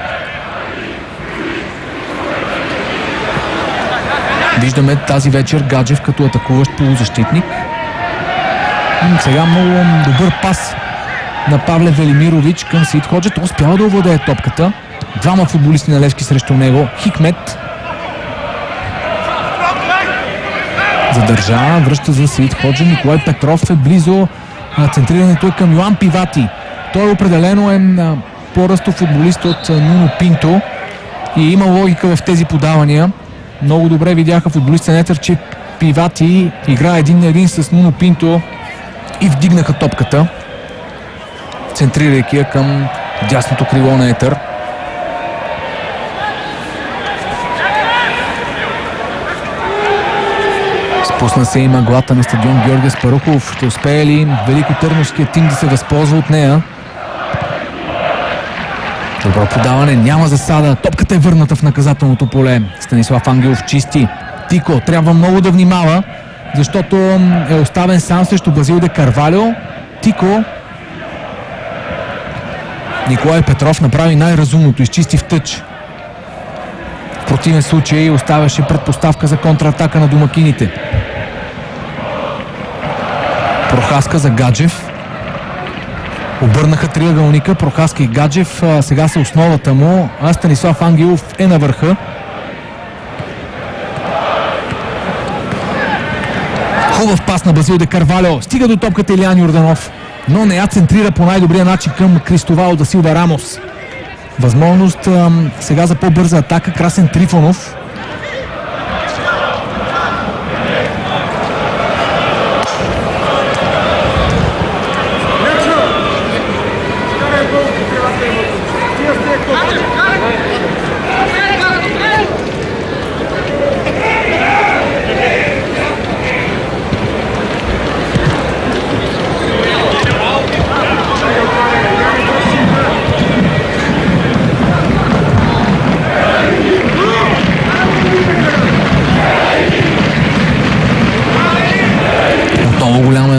Виждаме тази вечер Гаджев като атакуващ полузащитник. Сега много добър пас на Павле Велимирович към Саид Ходжа. Той успява да овладее топката. Двама футболисти на Левски срещу него. Хикмет задържа, връща за Саид Ходжа. Николай Петров е близо. Центрирането е към Йоан Пивати. Той определено е по-ръстов футболист от Нуно Пинто и има логика в тези подавания. Много добре видяха футболистите на Етер, че Пивати игра един на един с Нуно Пинто и вдигнаха топката, центрирайки я към дясното крило на Етер. Пусна се и мъглата на стадион Георги Аспарухов. Ще успее ли великотърновският тим да се възползва от нея? Добро подаване, няма засада. Топката е върната в наказателното поле. Станислав Ангелов чисти. Тико трябва много да внимава, защото е оставен сам срещу Базил де Карвалио. Тико. Николай Петров направи най-разумното, изчисти в тъч. В противен случай оставяше предпоставка за контратака на домакините. Прохаска за Гаджев. Обърнаха триъгълника, Прохаска и Гаджев. Сега са основата му, а Станислав Ангелов е на върха. Хубав пас на Базил де Карвалио. Стига до топката Илиян Йорданов, но не я центрира по най-добрия начин към Кристовал да Силва Рамос. Възможност сега за по-бърза атака. Красен Трифонов.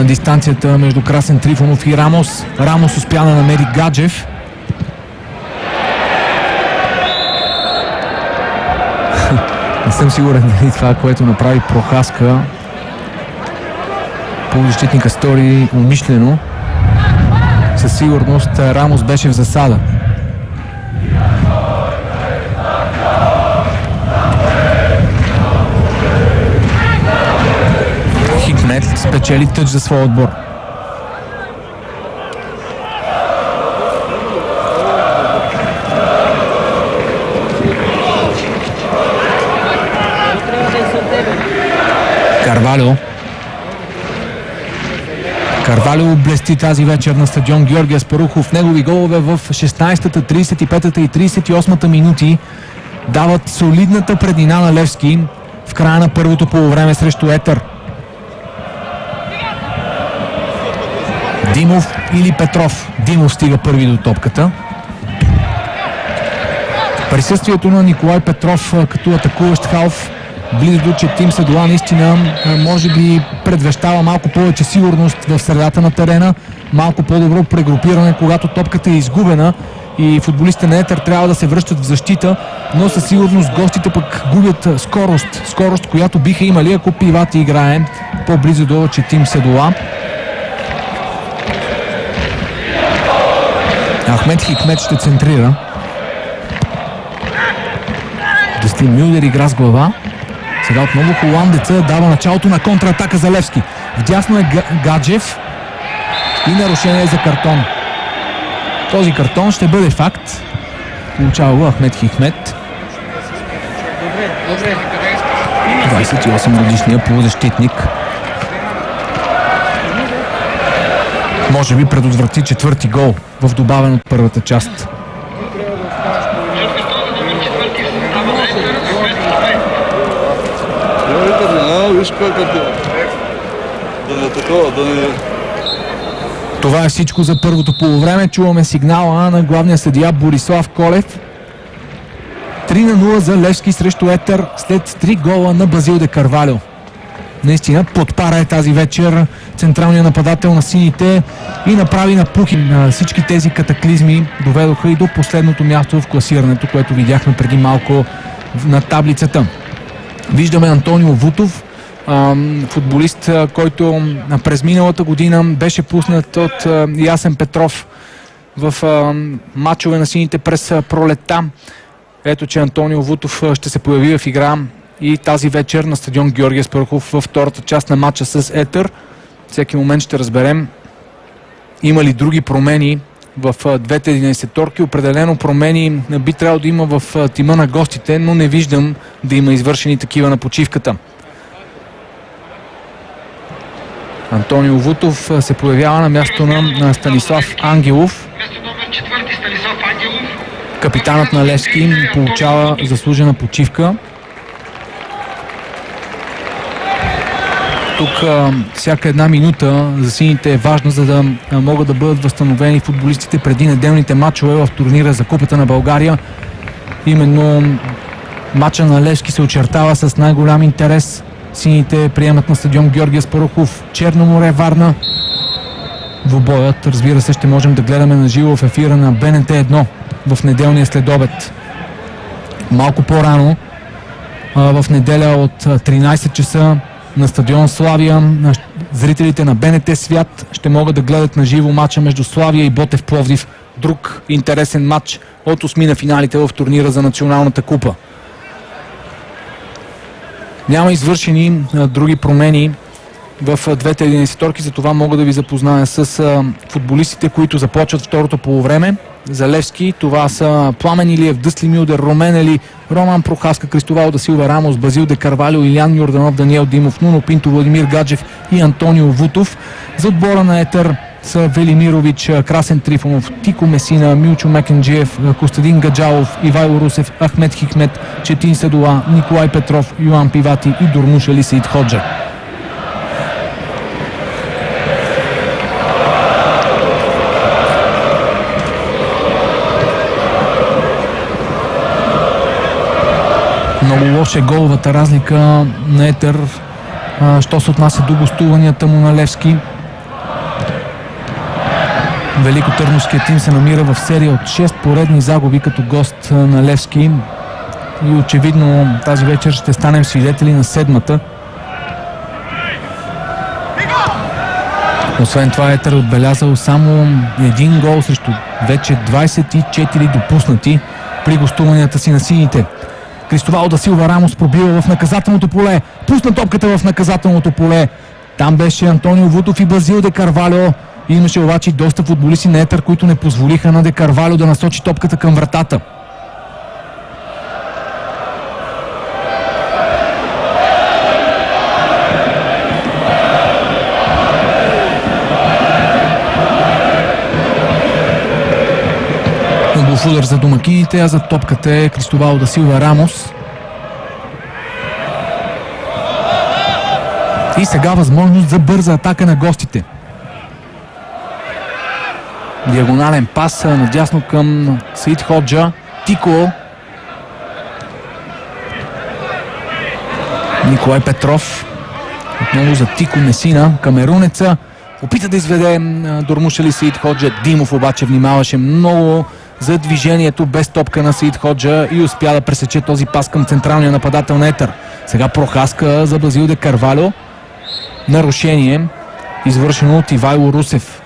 Дистанцията между Красен Трифонов и Рамос. Рамос успя да намери Гаджев. Не съм сигурен дали това, което направи Прохаска, полузащитника стори умишлено. Със сигурност Рамос беше в засада. Хикмет спечели тъч за своя отбор. Карвалио блести тази вечер на стадион Георги Аспарухов. Негови голове в 16-та, 35-та и 38-та минути дават солидната преднина на Левски в края на първото полувреме срещу Етър. Димов или Петров. Димов стига първи до топката. Присъствието на Николай Петров като атакуващ халф близо до Четим Седола наистина може би предвещава малко повече сигурност в средата на терена, малко по-добро прегрупиране, когато топката е изгубена и футболистите на Етър трябва да се връщат в защита, но със сигурност гостите пък губят скорост, която биха имали, ако Пивати играе по-близо до Четим Седола. Ахмед Хикмет ще центрира. Дъстин Мюлдер игра с глава. Сега отново холандеца дава началото на контратака за Левски. Вдясно е Гаджев и нарушение за картон. Този картон ще бъде факт. Получава го Ахмед Хикмет. 28 годишния полузащитник. Може би предотврати четвърти гол в добавен от първата част. Това е всичко за първото полувреме. Чуваме сигнала на главния съдия Борислав Колев. 3-0 за Левски срещу Етър след 3 гола на Базил де Карвалио. Наистина подпара е тази вечер централният нападател на сините и направи на пухи. Всички тези катаклизми доведоха и до последното място в класирането, което видяхме преди малко на таблицата. Виждаме Антонио Вутов, футболист, който през миналата година беше пуснат от Ясен Петров в мачове на сините през пролетта. Ето, че Антонио Вутов ще се появи в игра и тази вечер на стадион Георги Аспарухов във втората част на матча с Етър. Всеки момент ще разберем има ли други промени в двете 11-торки. Определено промени би трябвало да има в тима на гостите, но не виждам да има извършени такива на почивката. Антонио Вутов се появява на място на Станислав Ангелов. Капитанът на Левски получава заслужена почивка. Тук всяка една минута за сините е важна, за да могат да бъдат възстановени футболистите преди неделните матчове в турнира за Купата на България. Именно матча на Левски се очертава с най-голям интерес. Сините приемат на стадион Георги Аспарухов Черно море, Варна. Двубоят, разбира се, ще можем да гледаме на живо в ефира на БНТ 1 в неделния следобед. Малко по-рано, в неделя от 13 часа на стадион Славия, зрителите на БНТ Свят ще могат да гледат на живо матча между Славия и Ботев Пловдив. Друг интересен матч от осмина финалите в турнира за Националната купа. Няма извършени други промени в двете единайсеторки, затова мога да ви запозная с футболистите, които започват второто полувреме. За Левски това са Пламен Илиев, Дъсли Мюлдер, Румен Ели, Роман Прохаска, Кристовал да Силва Рамос, Базил де Карвалио, Илян Йорданов, Даниел Димов, Нуно Пинто, Владимир Гаджев и Антонио Вутов. За отбора на Етър са Велимирович, Красен Трифонов, Тико Месина, Милчо Мекенджиев, Костадин Гаджалов, Ивайло Русев, Ахмед Хикмет, Четин Седола, Николай Петров, Йоан Пивати и Дурмуш Али Саид Ходжа. Много лоша е головата разлика на Етър, що се отнася до гостуванията му на Левски. Великотърновският тим се намира в серия от 6 поредни загуби като гост на Левски и очевидно тази вечер ще станем свидетели на седмата. Освен това Етър е отбелязал само един гол срещу вече 24 допуснати при гостуванията си на сините. Кристовал да Силва Рамос пробива в наказателното поле. Пусна топката в наказателното поле. Там беше Антонио Вутов и Базил де Карвалио. Имаше обаче доста футболисти на Етър, които не позволиха на де Карвалио да насочи топката към вратата. Удар за домакините, а за топката е Кристовал да Силва Рамос. И сега възможност за бърза атака на гостите. Диагонален пас надясно към Саид Ходжа. Тико. Николай Петров. Отново за Тико Месина. Камерунеца. Опита да изведе Дурмуш Али Саид Ходжа. Димов обаче внимаваше много за движението без топка на Саид Ходжа и успя да пресече този пас към централния нападател на Етър. Сега Прохаска за Базил де Карвалио. Нарушение, извършено от Ивайло Русев.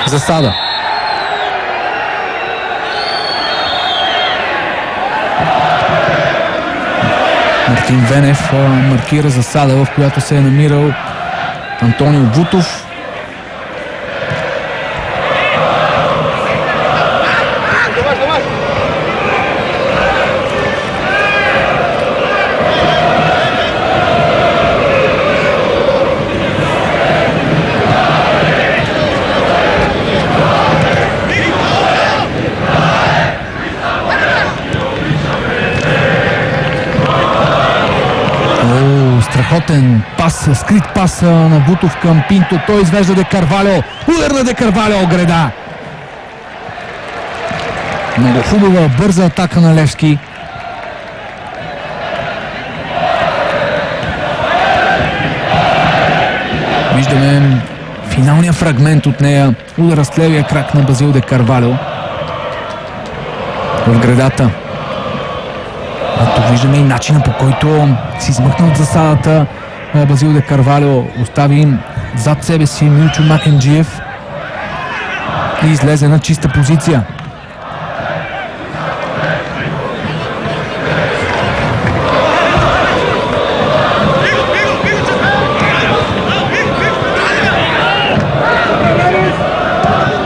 Засада. Мартин Венев маркира засада, в която се е намирал Антонио Вутов. Страхотен пас, скрит пас на Вутов към Пинто. Той извежда де Карвалио. Удар на де Карвалио, греда. Много хубава, бърза атака на Левски. Виждаме финалния фрагмент от нея. Удара с левия крак на Базил де Карвалио в гредата. Тук виждаме и начина, по който си измъкна от засадата Базил де Карвалио. Остави зад себе си Милчо Макенджиев и излезе на чиста позиция.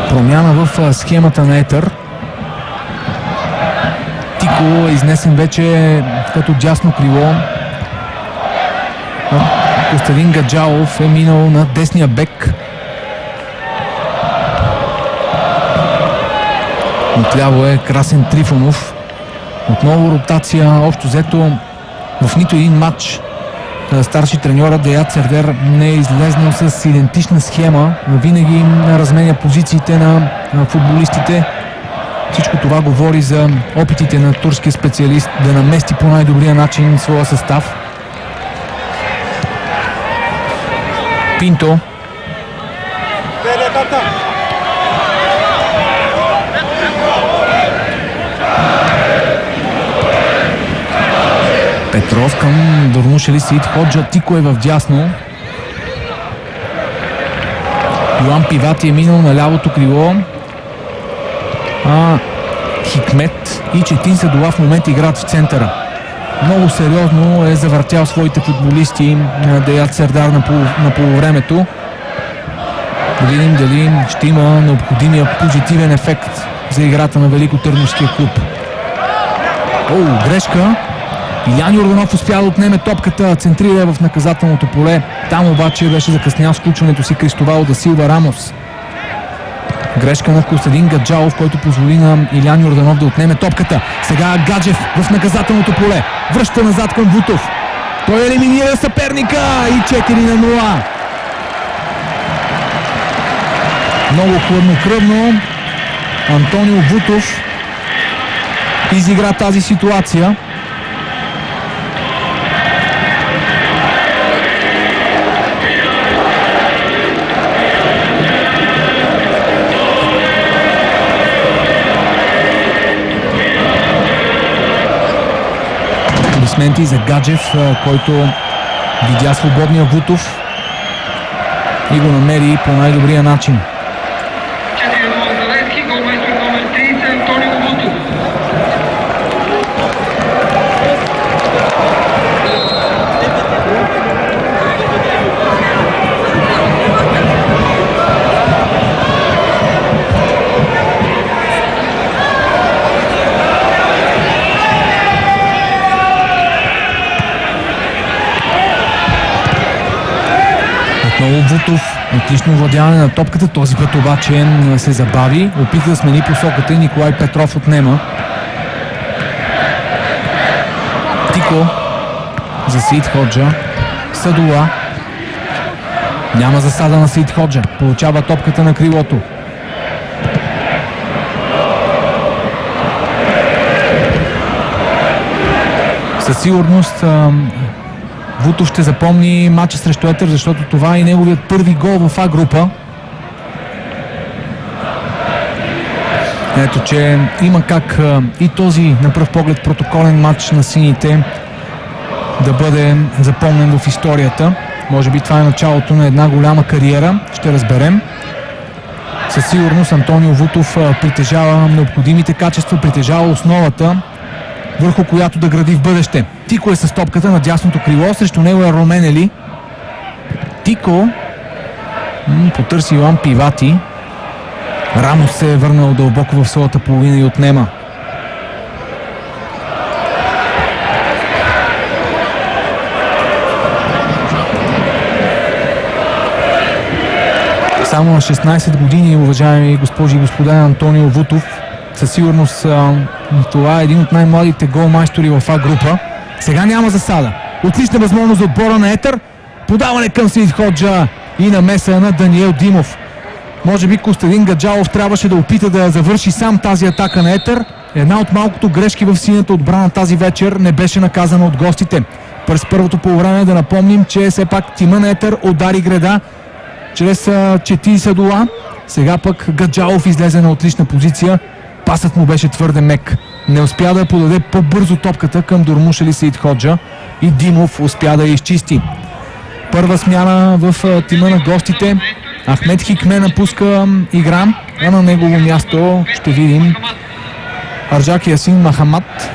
Промяна в схемата на Етър. Тико е изнесен вече като дясно крило. Костадин Гаджалов е минал на десния бек. Отляво е Красен Трифонов. Отново ротация, общо взето В нито един матч старши треньора Деят Сердер не е излезнал с идентична схема. Винаги разменя позициите на футболистите. Всичко това говори за опитите на турския специалист да намести по най-добрия начин своя състав. Пинто. Петров към Дурмуш Али Саид Ходжа. Тико е в дясно. Йоан Пивати е минал на лявото крило. Хикмет и Четин Садола в момента играят в центъра. Много сериозно е завъртял своите футболисти Деят Сердар на полувремето. Да видим дали ще има необходимия позитивен ефект за играта на Великотърновския клуб. Грешка. Илян Йорданов успя да отнеме топката, центрира в наказателното поле. Там обаче беше закъснял сключването си Кристовал да Силва Рамос. Грешка на Костадин Гаджалов, който позволи на Илян Йорданов да отнеме топката. Сега Гаджев в наказателното поле. Връща назад към Вутов. Той елиминира съперника и 4-0. Много хладнокръвно Антонио Вутов изигра тази ситуация. Аплодисменти за Гаджев, който видя свободния Вутов и го намери по най-добрия начин. Отново Вутов, отлично владяване на топката, този път обаче се забави, опита да смени посоката и Николай Петров отнема. Тико за Саид Ходжа. Садола. Няма засада на Саид Ходжа. Получава топката на крилото. Със сигурност Вутов ще запомни матча срещу Етър, защото това е неговият първи гол в А група. Ето, че има как и този на пръв поглед протоколен матч на сините да бъде запомнен в историята. Може би това е началото на една голяма кариера. Ще разберем. Със сигурност Антонио Вутов притежава необходимите качества, притежава основата, върху която да гради в бъдеще. Тико е с топката на дясното крило, срещу него е Ромен Ели. Тико потърси Йоан Пивати. Рамос се е върнал дълбоко в своята половина и отнема. Само на 16 години, уважаеми госпожи и господа, Антонио Вутов. Със сигурност това е един от най-младите голмайстори в А група. Сега няма засада. Отлична възможност за отбора на Етър. Подаване към Саид Ходжа и намеса на Даниел Димов. Може би Костадин Гаджалов трябваше да опита да завърши сам тази атака на Етър. Една от малкото грешки в синята отбрана тази вечер не беше наказана от гостите. През първото полувреме да напомним, че все пак тима на Етър удари греда чрез Четин Садола. Сега пък Гаджалов излезе на отлична позиция. Пасът му беше твърде мек. Не успя да подаде по-бързо топката към Дурмуш Али Саид Ходжа и Димов успя да я изчисти. Първа смяна в тима на гостите. Ахмед Хикме напуска игра, а на негово място ще видим Арджак Ясин Махамад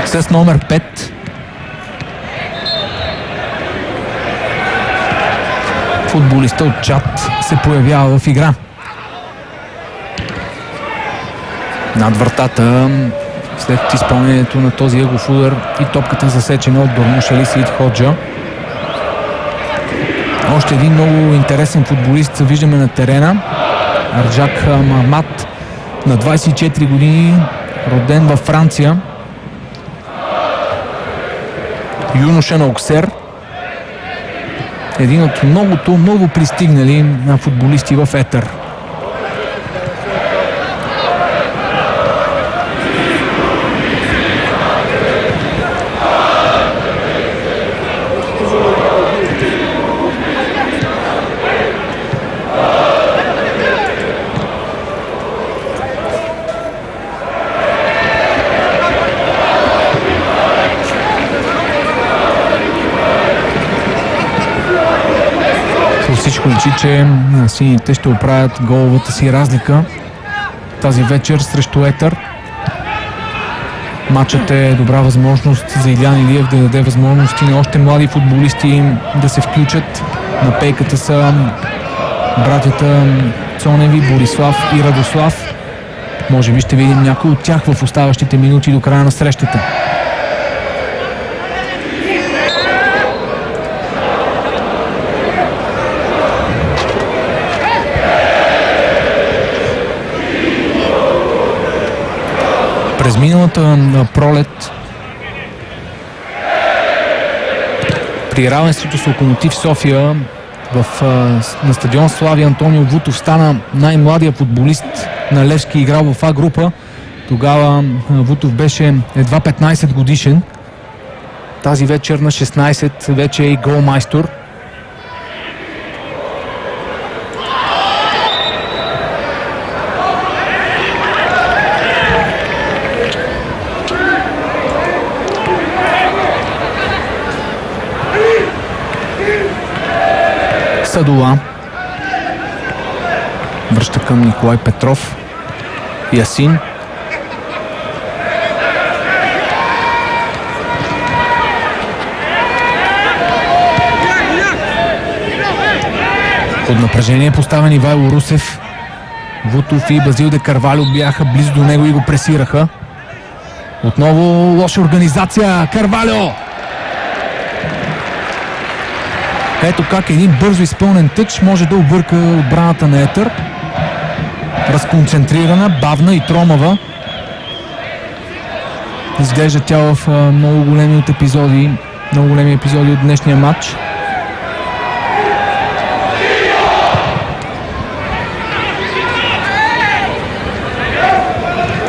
с номер 5. Футболиста от Чад се появява в игра. Над вратата след изпълнението на този ъгов удар и топката засечена от Дурмуш Али Саид Ходжа. Още един много интересен футболист виждаме на терена. Арджак Махамад на 24 години роден във Франция. Юноша на Оксер. Един от многото ново пристигнали на футболисти в Етър. Всичко личи, че сините ще оправят головата си разлика тази вечер срещу Етър. Матчът е добра възможност за Илян Илиев да даде възможности на още млади футболисти да се включат. На пейката са братята Цоневи, Борислав и Радослав. Може би ще видим някой от тях в оставащите минути до края на срещата. През миналата пролет при равенството с Локомотив София на стадион Славия Антонио Вутов стана най-младия футболист на Левски, играл в А група. Тогава Вутов беше едва 15 годишен. Тази вечер на 16 вече е и голмайстор. Садула връща към Николай Петров. Ясин. Под напрежение поставен Ивайло Русев. Вутов и Базил де Карвалио бяха близо до него и го пресираха. Отново лоша организация. Карвалио! Ето как един бързо изпълнен тъч може да обърка отбраната на Етър. Разконцентрирана, бавна и тромава. Изглежда тя в много големи епизоди от днешния матч.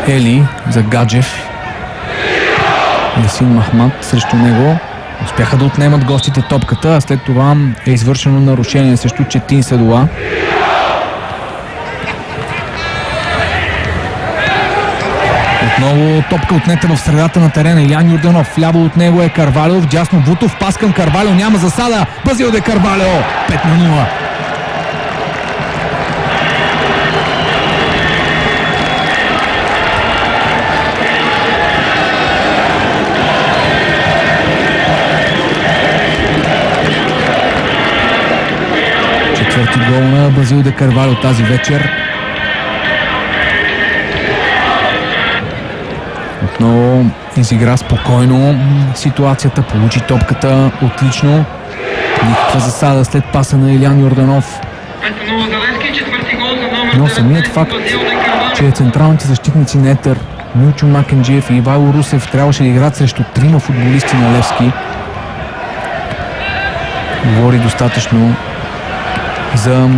Ели за Гаджев. Ясин Махмад срещу него. Успяха да отнемат гостите топката, а след това е извършено нарушение срещу Четин Садула. Отново топка отнета в средата на терена. Илян Йорданов. Ляво от него е Карвалио. Вдясно Вутов. Пас към Карвалио. Няма засада. Базил де Карвалио. 5-0. Четвърти гол на Базил де Карвалио тази вечер. Отново изигра спокойно ситуацията, получи топката отлично. Никаква засада след паса на Илян Йорданов. Но самият факт, че централните защитници на Етър, Милчо Макенджиев и Ивайло Русев трябваше да играят срещу трима футболисти на Левски, говори достатъчно за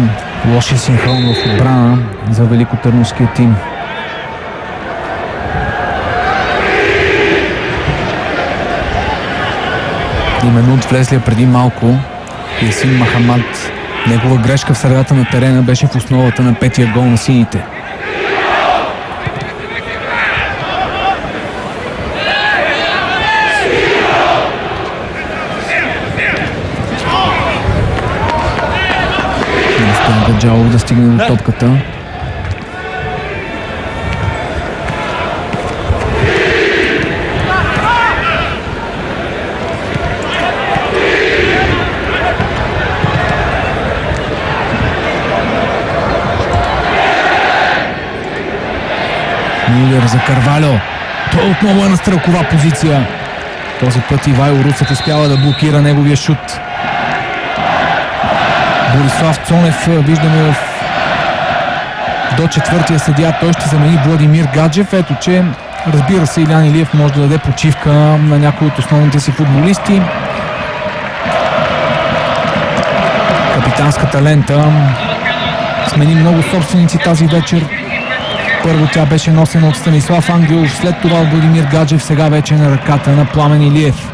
лошия синхрон в отбрана за великотърновския тим. Именно от влезлия преди малко Ясин Махамад. Негова грешка в средата на терена беше в основата на петия гол на сините. Не успя Гаджалов да стигне до топката. Мюлер за Карвалио. Той отново е на стрелкова позиция. Този път Ивайло Русев успява да блокира неговия шут. Борислав Цонев виждаме до четвъртия съдия. Той ще замени Владимир Гаджев. Ето, че Разбира се, Илиян Илиев може да даде почивка на някои от основните си футболисти. Капитанската лента смени много собственици тази вечер. Първо тя беше носена от Станислав Ангелов, след това от Владимир Гаджев, сега вече на ръката на Пламен Илиев.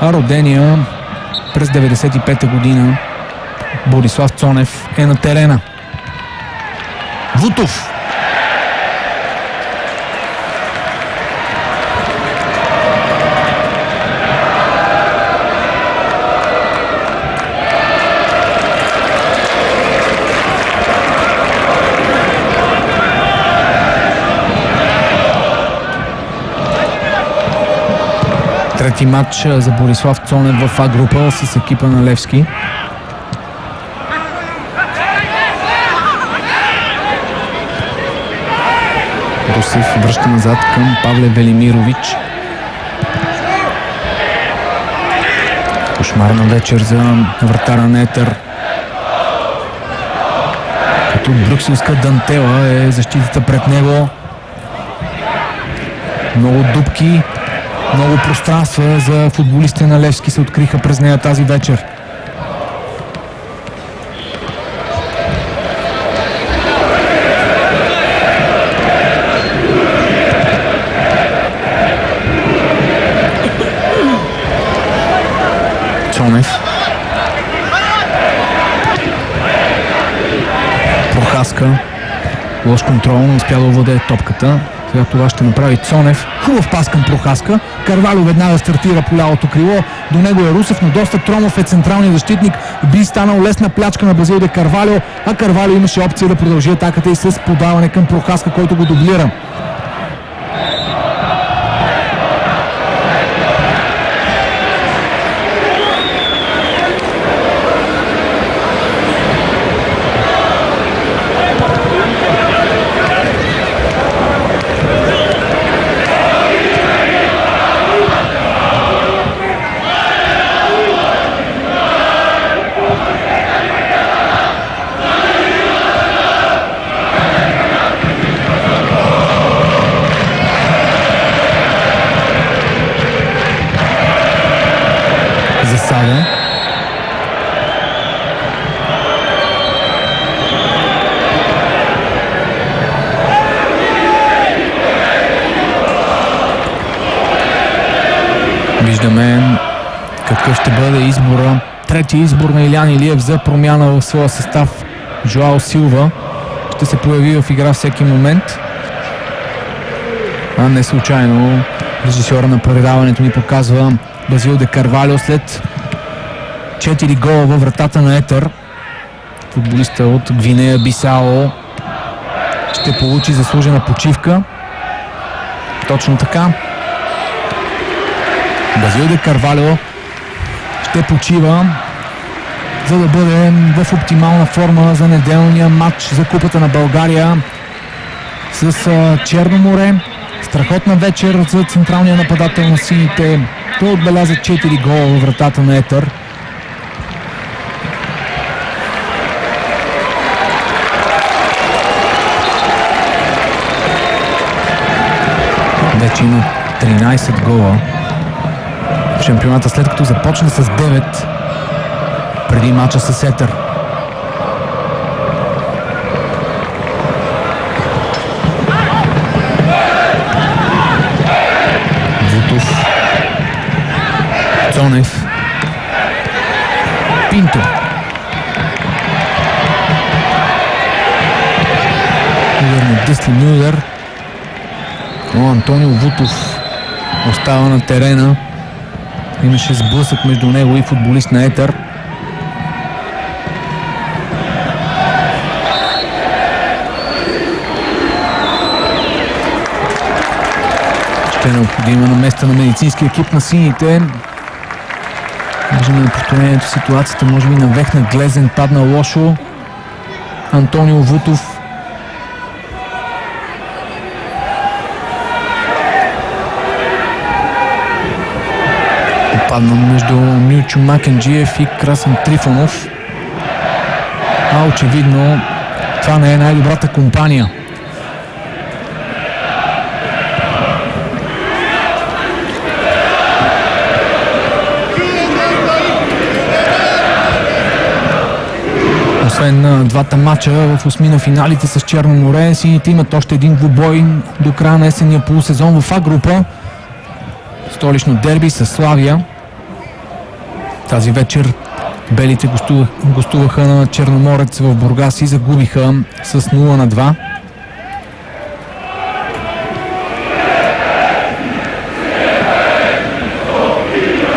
А родения през 95-та година Борислав Цонев е на терена. Вутов. Трети матч за Борислав Цонев в А група с екипа на Левски. Русев връща назад към Павле Велимирович. Кошмарна вечер за вратара на Етър. Като брюкселска дантела е защитата пред него. Много дупки, много пространства за футболистите на Левски се откриха през нея тази вечер. Цонев. Прохаска. Лош контрол, не успя да овладее топката. Сега това ще направи Цонев. Хубав пас към Прохаска. Карвалю веднага стартира по лявото крило. До него е Русев, но доста Тромов е централният защитник. Би станал лесна плячка на Базил де Карвалю, а Карвалю имаше опция да продължи атаката и с подаване към Прохаска, който го дублира. Засада. Виждаме какъв ще бъде избора. Трети избор на Илиян Илиев за промяна в своя състав. Жоао Силва ще се появи в игра всеки момент. А не случайно режисьора на предаването ни показва Базил де Карвалю след 4 гола във вратата на Етър. Футболиста от Гвинея Бисао ще получи заслужена почивка. Точно така. Базил де Карвалю ще почива, за да бъде в оптимална форма за неделния матч за Купата на България с Черно море. Страхотна вечер за централния нападател на сините. Той отбеляза 4 гола във вратата на Етър. Вече има 13 гола в шампионата, след като започна с 9 преди мача с Етър. Вутов. Цонев. Пинто. Удар на Дъсли Мюлер. Но Антонио Вутов остава на терена. Имаше сблъсък между него и футболист на Етър. Ще е необходима наместа на медицински екип на сините. Виждаме на повторението ситуацията, може би навехна Глезен, падна лошо. Антонио Вутов. Падна между Милчо Макенджиев и Красен Трифонов. А очевидно това не е най-добрата компания. на двата матча в осмина финалите с Черно море. Сините имат още един двубой до края на есенния полусезон в А група. Столично дерби с Славия. Тази вечер белите гостуваха на Черноморец в Бургас и загубиха с 0-2.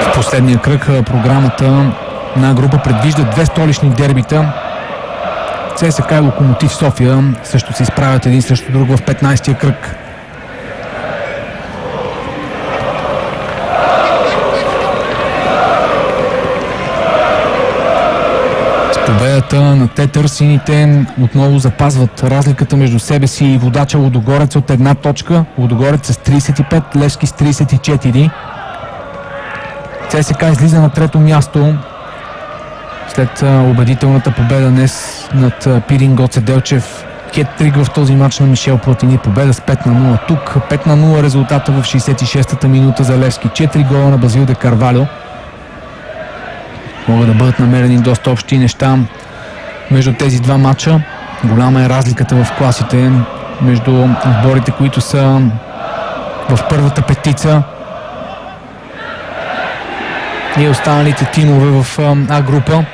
В последния кръг програмата на група предвижда две столични дербита. ЦСКА и Локомотив София също се изправят един срещу друг в 15-я кръг. С победата на Тетър сините отново запазват разликата между себе си и водача Лудогорец от една точка. Лудогорец с 35, Левски с 34. ЦСКА излиза на трето място след убедителната победа днес над Пирин Гоце Делчев. Хет-трик в този матч на Мишел Платини. Победа с 5-0. Тук 5-0 резултата в 66-та минута за Левски. 4 гола на Базил де Карвалио. Могат да бъдат намерени доста общи неща между тези два матча. Голяма е разликата в класите между отборите, които са в първата петица и останалите тимове в А група.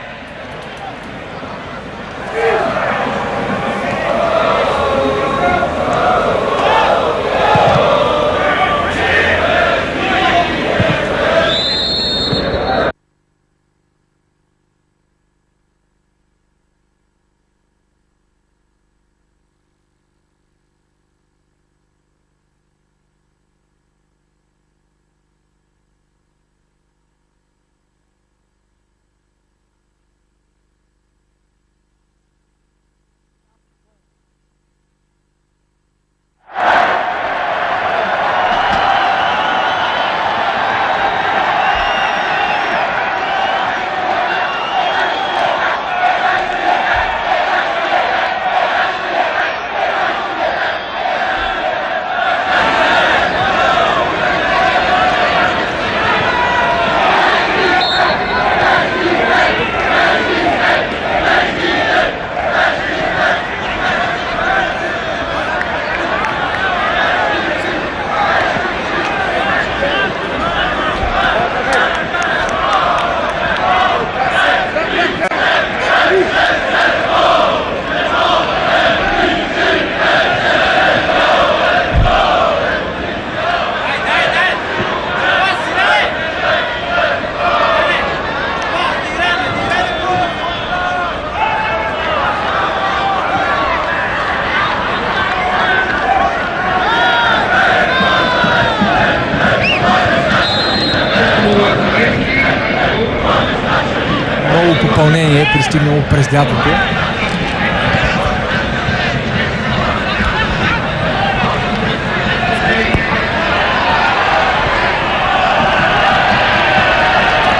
Попълнение пристигнало през лятото.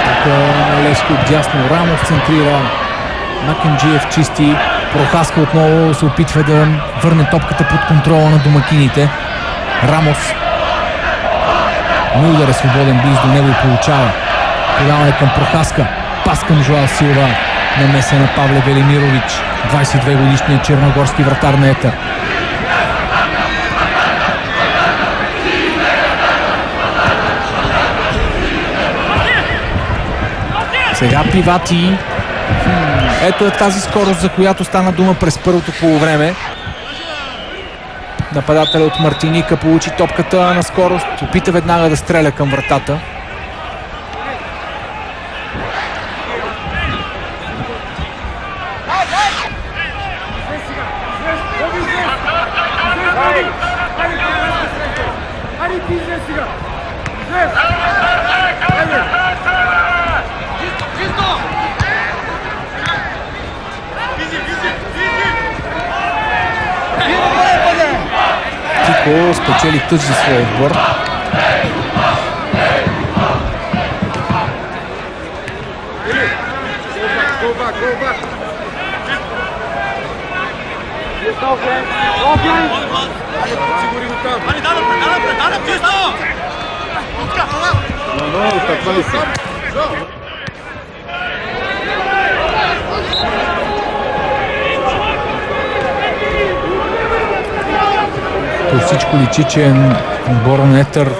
Така на Левски отдясно. Рамов центрира. Макенджиев чисти. Прохаска отново се опитва да върне топката под контрола на домакините. Рамов. Милдър е свободен близо до него и получава. Подаване към Прохаска. Пас към Жоал Силва. Намеса на Павле Велимирович. 22 годишният черногорски вратар на Етър. Сега Пивати. Ето е тази скорост, за която стана дума през първото полувреме. Нападателят от Мартиника получи топката на скорост. Опита веднага да стреля към вратата. Тико спечели тъч за своя отбор. По всичко личи, че отбора на Етър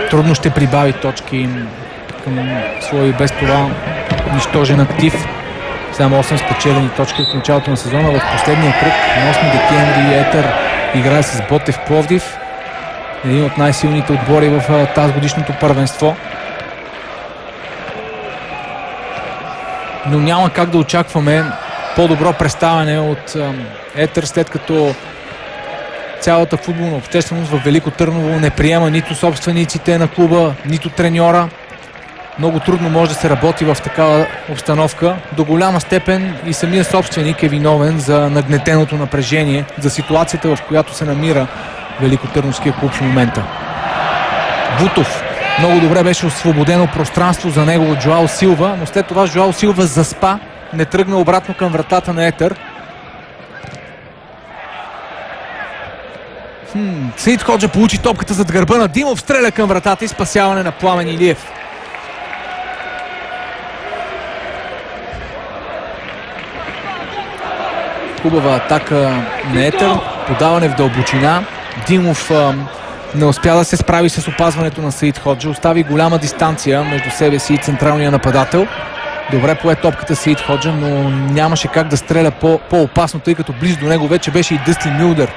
трудно ще прибави точки към своя без това нищожен актив. Само 8 спечелени точки от началото на сезона. В последния кръг на 8 декември Етър играе с Ботев Пловдив. Един от най-силните отбори в тази годишното първенство. Но няма как да очакваме по-добро представяне от Етър, след като цялата футболна общественост в Велико Търново не приема нито собствениците на клуба, нито треньора. Много трудно може да се работи в такава обстановка. До голяма степен и самия собственик е виновен за нагнетеното напрежение, за ситуацията, в която се намира Великотърновския клуб в момента. Бутов. Много добре беше освободено пространство за него от Жоао Силва, но след това Жоао Силва заспа, не тръгна обратно към вратата на Етър. Саид Ходжа получи топката зад гърба на Димов, стреля към вратата и спасяване на Пламен Илиев. Хубава атака на Етър, подаване в дълбочина. Димов не успя да се справи с опазването на Саид Ходжа, остави голяма дистанция между себе си и централния нападател. Добре пое топката Саид Ходжа, но нямаше как да стреля по-опасно, тъй като близо до него вече беше и Дъстин Мюлдър.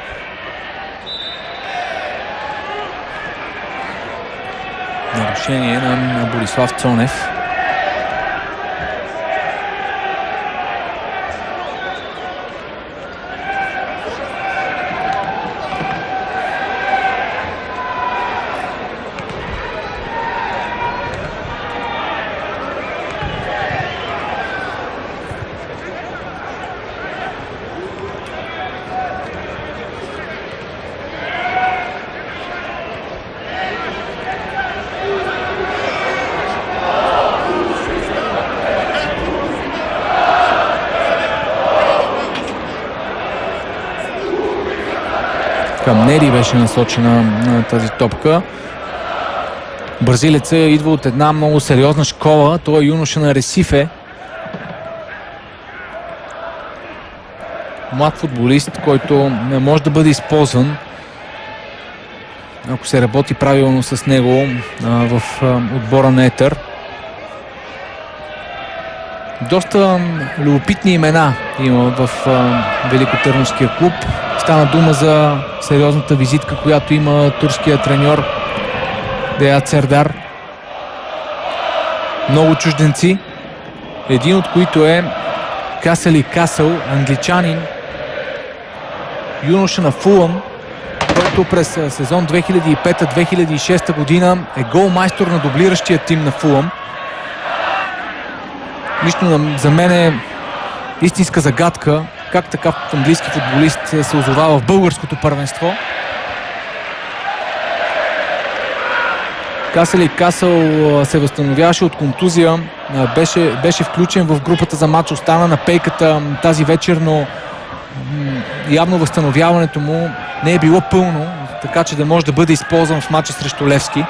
Нарушение на Борислав Цонев. Към Нери беше насочена на тази топка. Бразилецът идва от една много сериозна школа. Той е юноша на Ресифе. Млад футболист, който не може да бъде използван, ако се работи правилно с него в отбора на Етър. Доста любопитни имена има в Великотърновския клуб. Стана дума за сериозната визитка, която има турския треньор Деят Сердар. Много чужденци, един от които е Касели Касъл, англичанин, юноша на Фулъм, който през сезон 2005-2006 година е голмайстор на дублиращия тим на Фулъм. Лично за мен е истинска загадка как такъв английски футболист се озовава в българското първенство. Касели Касъл се възстановяваше от контузия, беше включен в групата за матч, остана на пейката тази вечер, но явно възстановяването му не е било пълно, така че да може да бъде използван в матча срещу Левски.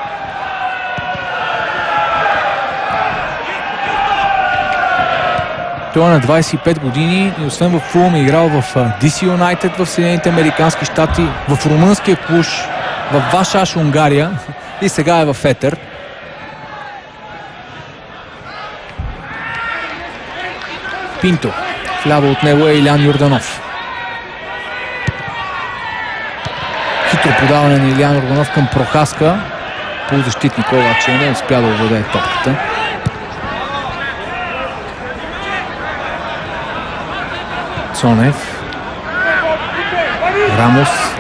Той е на 25 години и освен в Фулъм е играл в DC United в Съединените американски щати, в румънския Клуж, в Вашаш, Унгария и сега е в Етър. Пинто. Вляво от него е Илян Йорданов. Хитро подаване на Илян Йорданов към Прохаска. Полузащитник обаче не успя да овладее топката. Цонев.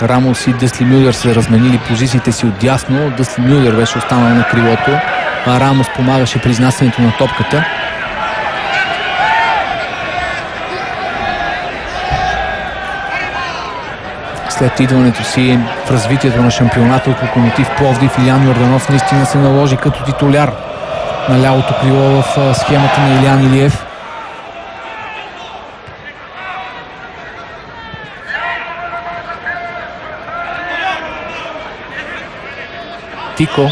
Рамос и Дъсли Мюлдър са разменили позициите си отдясно. Дъсли Мюлдър беше останал на крилото, а Рамос помагаше при изнасянето на топката. След идването си в развитието на шампионата от Локомотив Пловдив, Илян Йорданов наистина се наложи като титуляр на лявото крило в схемата на Илян Илиев. Тико.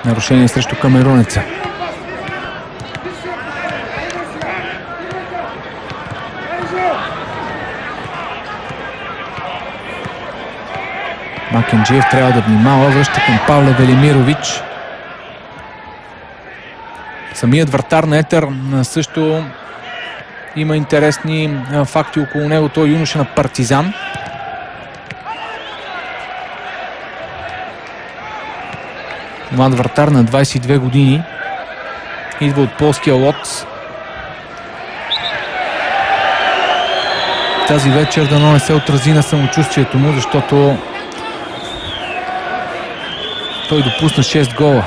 Нарушение срещу камерунеца. Макенджиев трябва да внимава, връща към Павле Велимирович. Самият вратар на Етър също има интересни факти около него. Той е юноша на Партизан. Млад вратар на 22 години. Идва от полския Лоц. Тази вечер дано не се отрази на самочувствието му, защото той допусна 6 гола.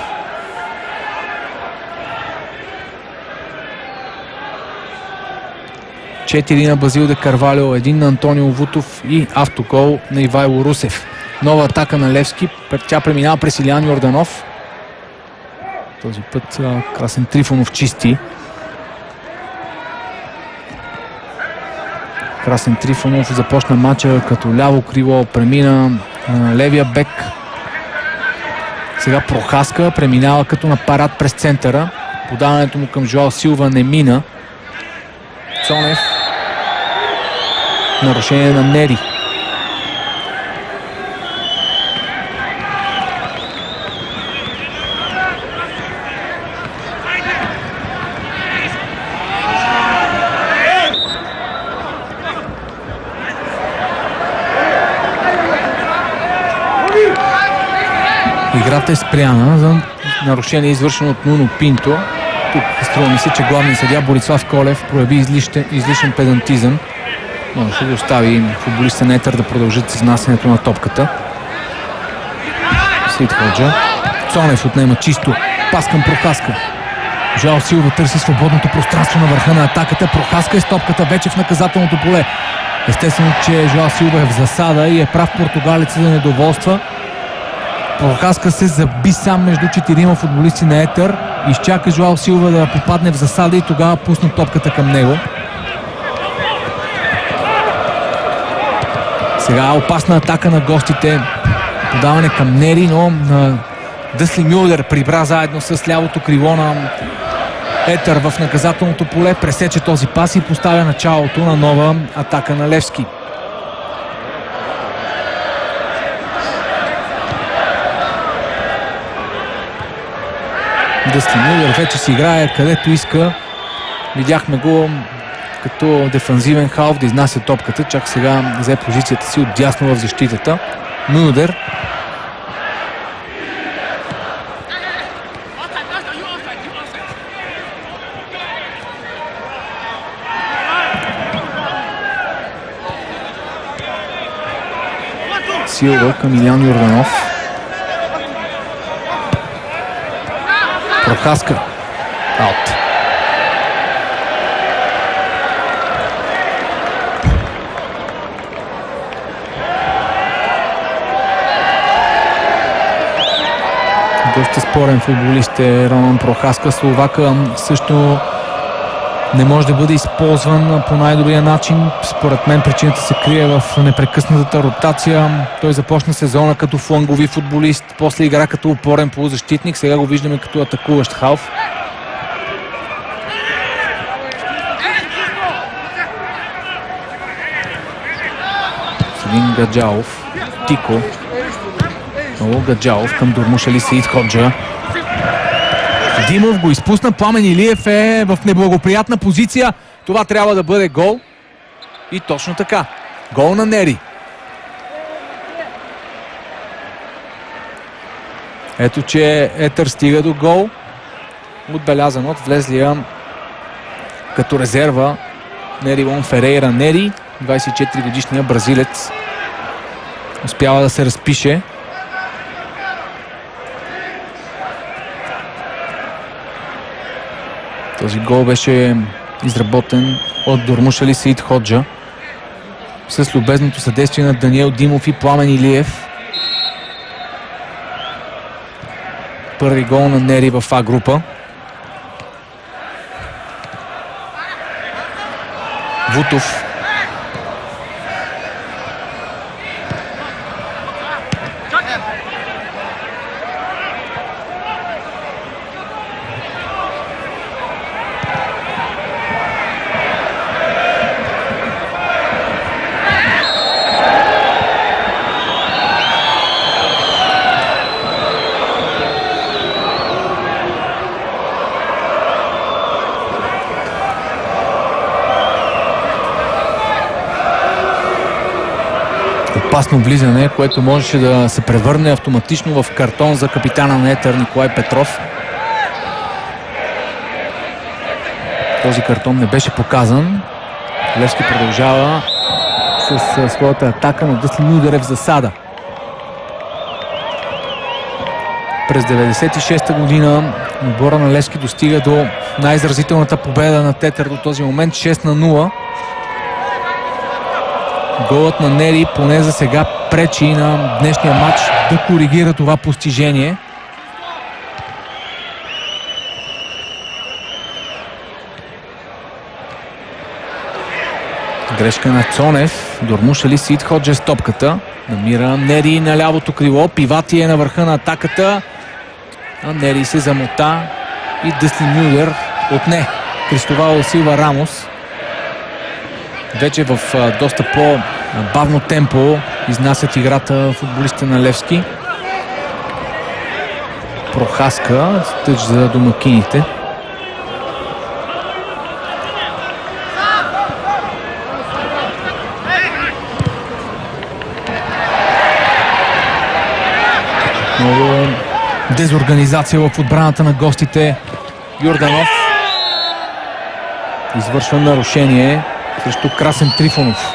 Четири на Базил де Карвалио, един на Антонио Вутов и автогол на Ивайло Русев. Нова атака на Левски. Тя преминава през Илиян Йорданов. Този път Красен Трифонов чисти. Красен Трифонов започна матча като ляво крило, премина на левия бек. Сега Прохаска преминава като на парад през центъра. Подаването му към Жоал Силва не мина. Цонев. Нарушение на Нери. Играта е спряна за нарушение, извършено от Нуно Пинто. Тук струва ми се, че главният съдия Борислав Колев прояви излишен педантизъм. Може да остави футболиста на Етър да продължат с изнасянето на топката. След Ходжа. Цонев отнема чисто. Пас към Прохаска. Жоал Силва търси свободното пространство на върха на атаката. Прохаска е с топката вече в наказателното поле. Естествено, че Жоал Силва е в засада и е прав португалеца да недоволства. Прохаска се заби сам между 4 футболисти на Етър. Изчака Жоал Силва да попадне в засада и тогава пусна топката към него. Сега опасна атака на гостите. Подаване към Нери, но Дъсли Мюлдер прибра заедно с лявото крило на Етър в наказателното поле. Пресече този пас и поставя началото на нова атака на Левски. Дъсли Мюлдер вече си играе където иска. Видяхме го като дефанзивен халф да изнася топката. Чак сега взе позицията си отдясно в защитата. Мюлдер. Силва към Илиян Йорданов. Прохаска. Аут. Доста спорен футболист е Роман Прохаска. Словака също не може да бъде използван по най-добрия начин. Според мен причината се крие в непрекъснатата ротация. Той започна сезона като флангови футболист, после игра като опорен полузащитник, сега го виждаме като атакуващ халф. Селин Гаджалов, Тико. Много Гаджалов към Дурмуш Али Саид Ходжа. Димов го изпусна. Пламен Илиев е в неблагоприятна позиция. Това трябва да бъде гол. И точно така. Гол на Нери. Ето, че Етър стига до гол. Отбелязан от влезлия като резерва Нерилон Ферейра Нери. 24 годишния бразилец. Успява да се разпише. Този гол беше изработен от Дурмуш Али Саид Ходжа с любезното съдействие на Даниел Димов и Пламен Илиев. Първи гол на Нери в А група. Вутов. опасно влизане, което можеше да се превърне автоматично в картон за капитана на Етър Николай Петров. Този картон не беше показан. Левски продължава с своята атака, но Дъслин Мюлдер е в засада. През 96-та година отбора на Левски достига до най-изразителната победа на Тетър до този момент, 6-0. Голът на Нери поне за сега пречи на днешния матч да коригира това постижение. Грешка на Цонев. Дормуш Али Сид Ходжа с топката. Намира Нери на лявото крило. Пивати е на върха на атаката. А Нери се замота и Дъслин Мюлдер отне Кристовал Силва Рамос. Вече в доста по-бавно темпо изнасят играта футболистите на Левски. Прохаска, тъч за домакините. Много дезорганизация в отбраната на гостите. Йорданов извършва нарушение срещу Красен Трифонов.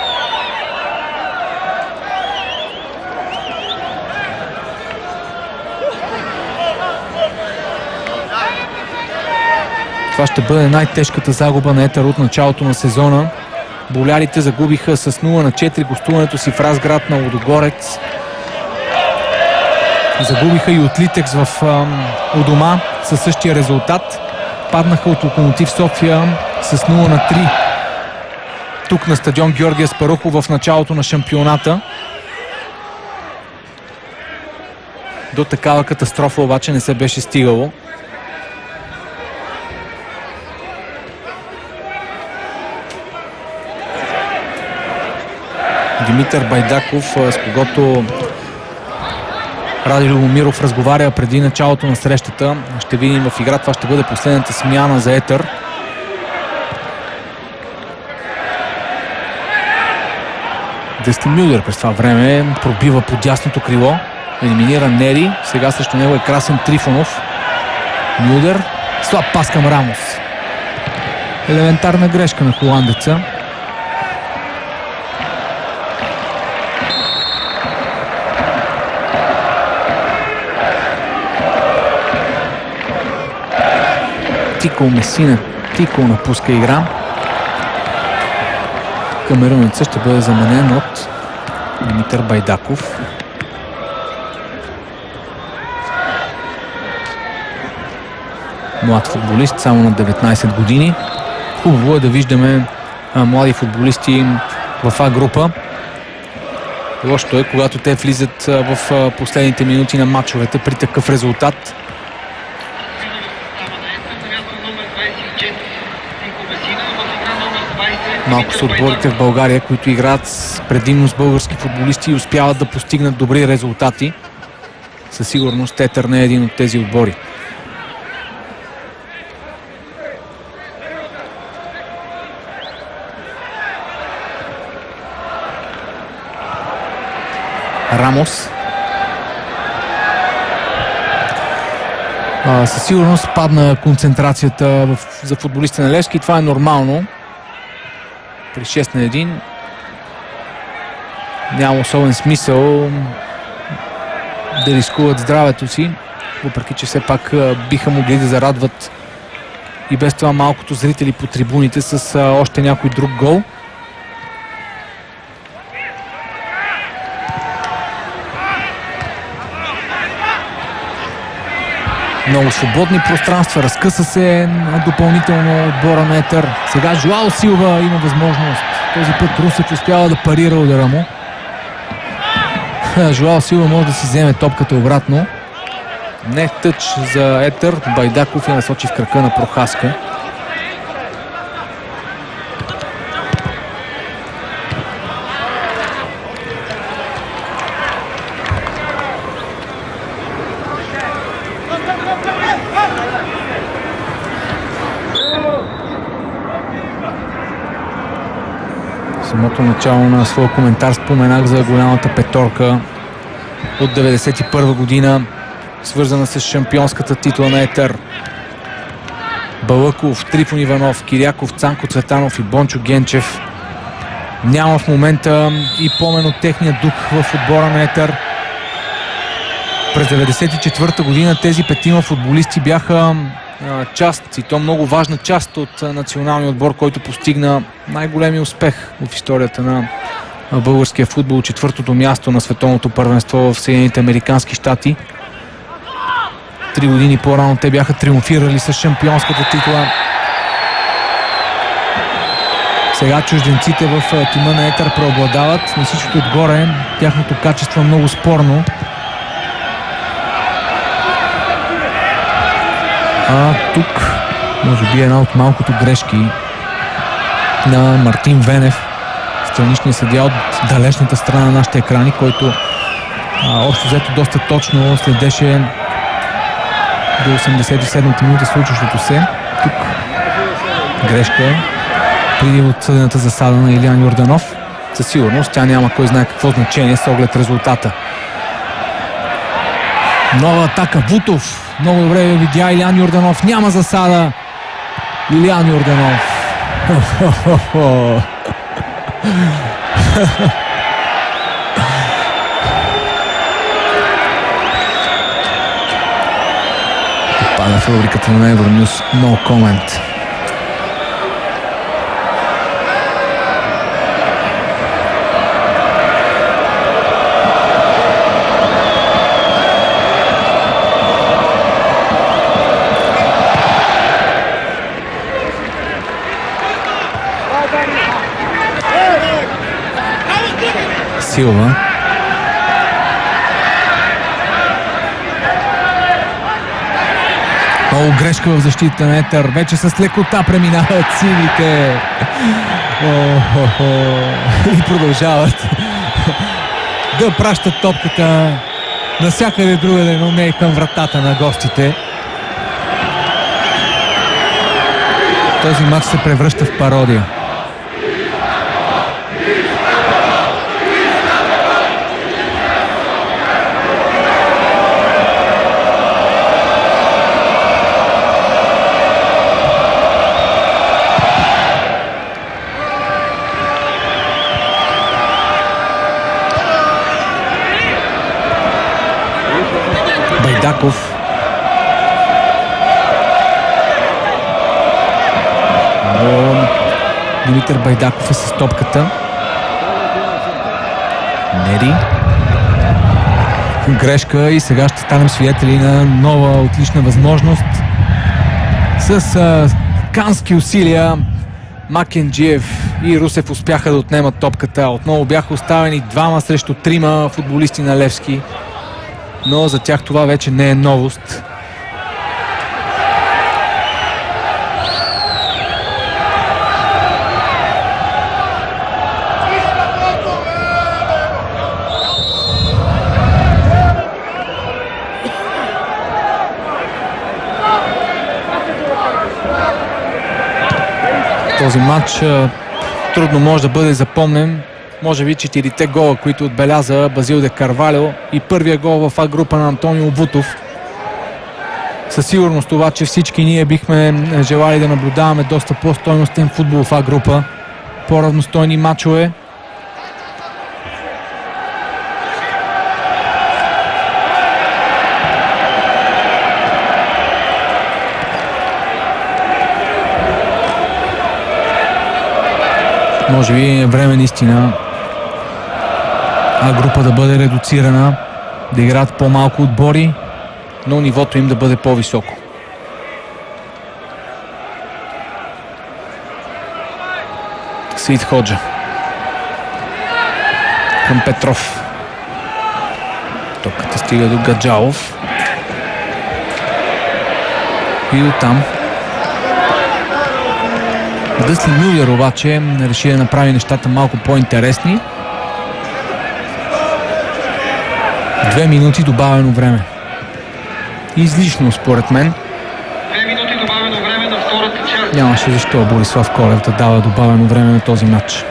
Това ще бъде най-тежката загуба на Етър от началото на сезона. Болярите загубиха с 0-4 гостуването си в Разград на Лудогорец. Загубиха и от Литекс у дома със същия резултат. Паднаха от Локомотив София с 0-3 тук на стадион Георги Аспарухов в началото на шампионата. До такава катастрофа обаче не се беше стигало. Димитър Байдаков, с когото Ради Любомиров разговаря преди началото на срещата. Ще видим в игра. Това ще бъде последната смяна за Етър. Дъслин Мюлдер през това време пробива по дясното крило. Елиминира Нери. Сега срещу него е Красен Трифонов. Мюлдер. Слаб пас към Рамос. Елементарна грешка на холандеца. Тикол Месина. Тикол напуска игра. Камерунеца ще бъде заменен от Димитър Байдаков. Млад футболист, само на 19 години. Хубаво е да виждаме млади футболисти в А група. Лошото е, когато те влизат в последните минути на матчовете при такъв резултат. Малко са отборите в България, които играят предимно с български футболисти и успяват да постигнат добри резултати. Със сигурност Етър не е един от тези отбори. Рамос. Със сигурност падна концентрацията за футболистите на Левски. Това е нормално. При 6-1 няма особен смисъл да рискуват здравето си, въпреки че все пак биха могли да зарадват и без това малкото зрители по трибуните с още някой друг гол. Много свободни пространства, разкъса се допълнително отбора на Етър. Сега Жоао Силва има възможност. Този път Русев успява да парира удара му. Жоао Силва може да си вземе топката обратно. Не тъч за Етър. Байдаков я насочи в крака на Прохаска. самото начало на своя коментар споменах за голямата петорка от 1991 година, свързана с шампионската титла на Етър. Балъков, Трифон Иванов, Киряков, Цанко Цветанов и Бончо Генчев. Няма в момента и помен от техния дух в отбора на Етър. През 1994 година тези петима футболисти бяха част, и то много важна част от националния отбор, който постигна най-големия успех в историята на българския футбол, четвъртото място на световното първенство в Съединените американски щати. 3 години по-рано те бяха триумфирали с шампионската титла. Сега чужденците в тима на Етър преобладават. На всичкото отгоре тяхното качество е много спорно. А тук може би една от малкото грешки на Мартин Венев, страничния съдия от далечната страна на нашите екрани, който общо взето доста точно следеше до 87-та минута случващото се. Тук грешка преди отсъдената засада на Илиян Йорданов. Със сигурност тя няма кой знае какво значение с оглед резултата. Нова атака, Вутов. Много добре видя Илиян Йорданов. Няма засада. Илиян Йорданов. Пада в рубриката на Евронюс No Comment. Силва. Много грешка в защита на Етър. Вече с лекота преминават сините. И продължават да пращат топката навсякъде другаде, но не и към вратата на гостите. Този мач се превръща в пародия. Байдаков. Димитър Байдаков е с топката. Нери. Грешка и сега ще станем свидетели на нова отлична възможност. С кански усилия Макенджиев и Русев успяха да отнемат топката. Отново бяха оставени 2 срещу 3 футболисти на Левски. Но за тях това вече не е новост. Този матч трудно може да бъде запомнен. Може би 4-те гола, които отбеляза Базил де Карвалио и първия гол в А група на Антонио Вутов. Със сигурност това, че всички ние бихме желали да наблюдаваме доста по-стойностен футбол в А група. По-равностойни матчове. Може би е време наистина А група да бъде редуцирана, да играят по-малко отбори, но нивото им да бъде по-високо. Саид Ходжа към Петров. Топката стига до Гаджалов и до там. Дъсли Мюллер обаче реши да направи нещата малко по-интересни. 2 минути добавено време. Излишно според мен. 2 минути добавено време на втората част. Нямаше защо Борислав Колев да дава добавено време на този матч.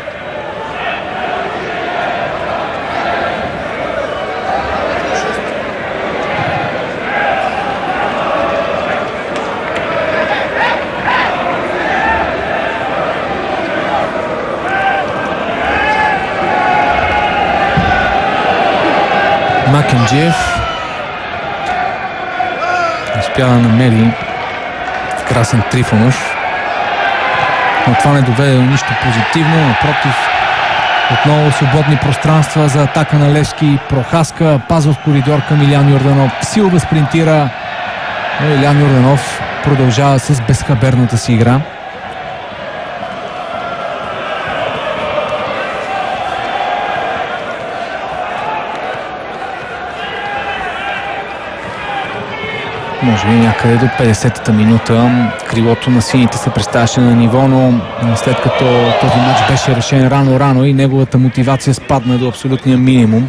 Макенджиев успя да намери Красен Трифонов, но това не доведе до нищо позитивно. Напротив, отново свободни пространства за атака на Левски. Прохаска, пазва в коридор към Илян Йорданов, силва спринтира, но Илян Йорданов продължава с безхаберната си игра. Може би някъде до 50-та минута крилото на сините се представяше на ниво, но след като този матч беше решен рано и неговата мотивация спадна до абсолютния минимум.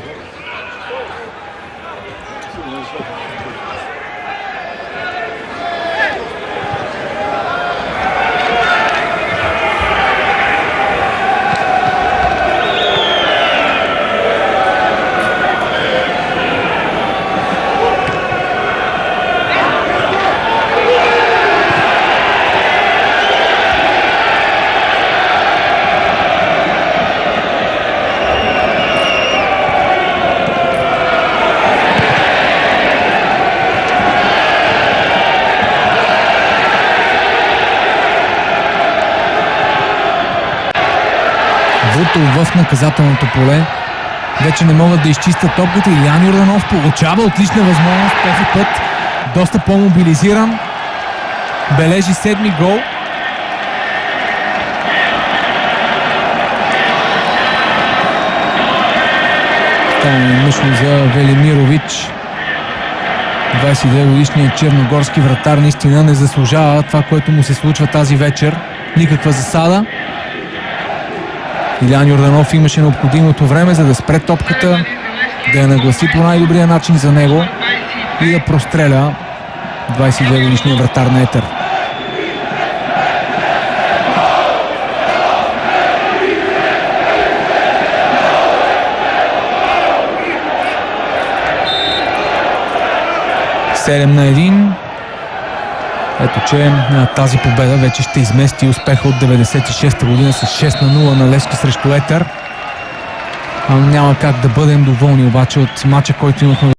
В наказателното поле вече не могат да изчистят топката. Илян Йорданов получава отлична възможност, този път доста по-мобилизиран, бележи 7-ми гол. Става мъчно за Велимирович. 22-годишният черногорски вратар наистина не заслужава това, което му се случва тази вечер. Никаква засада. Илян Йорданов имаше необходимото време, за да спре топката, да я нагласи по най-добрия начин за него и да простреля 22-годишния вратар на Етър. Седем на 1. Ето, че тази победа вече ще измести успеха от 96-та година с 6-0 на Левски срещу Етър. Няма как да бъдем доволни обаче от мача, който имахме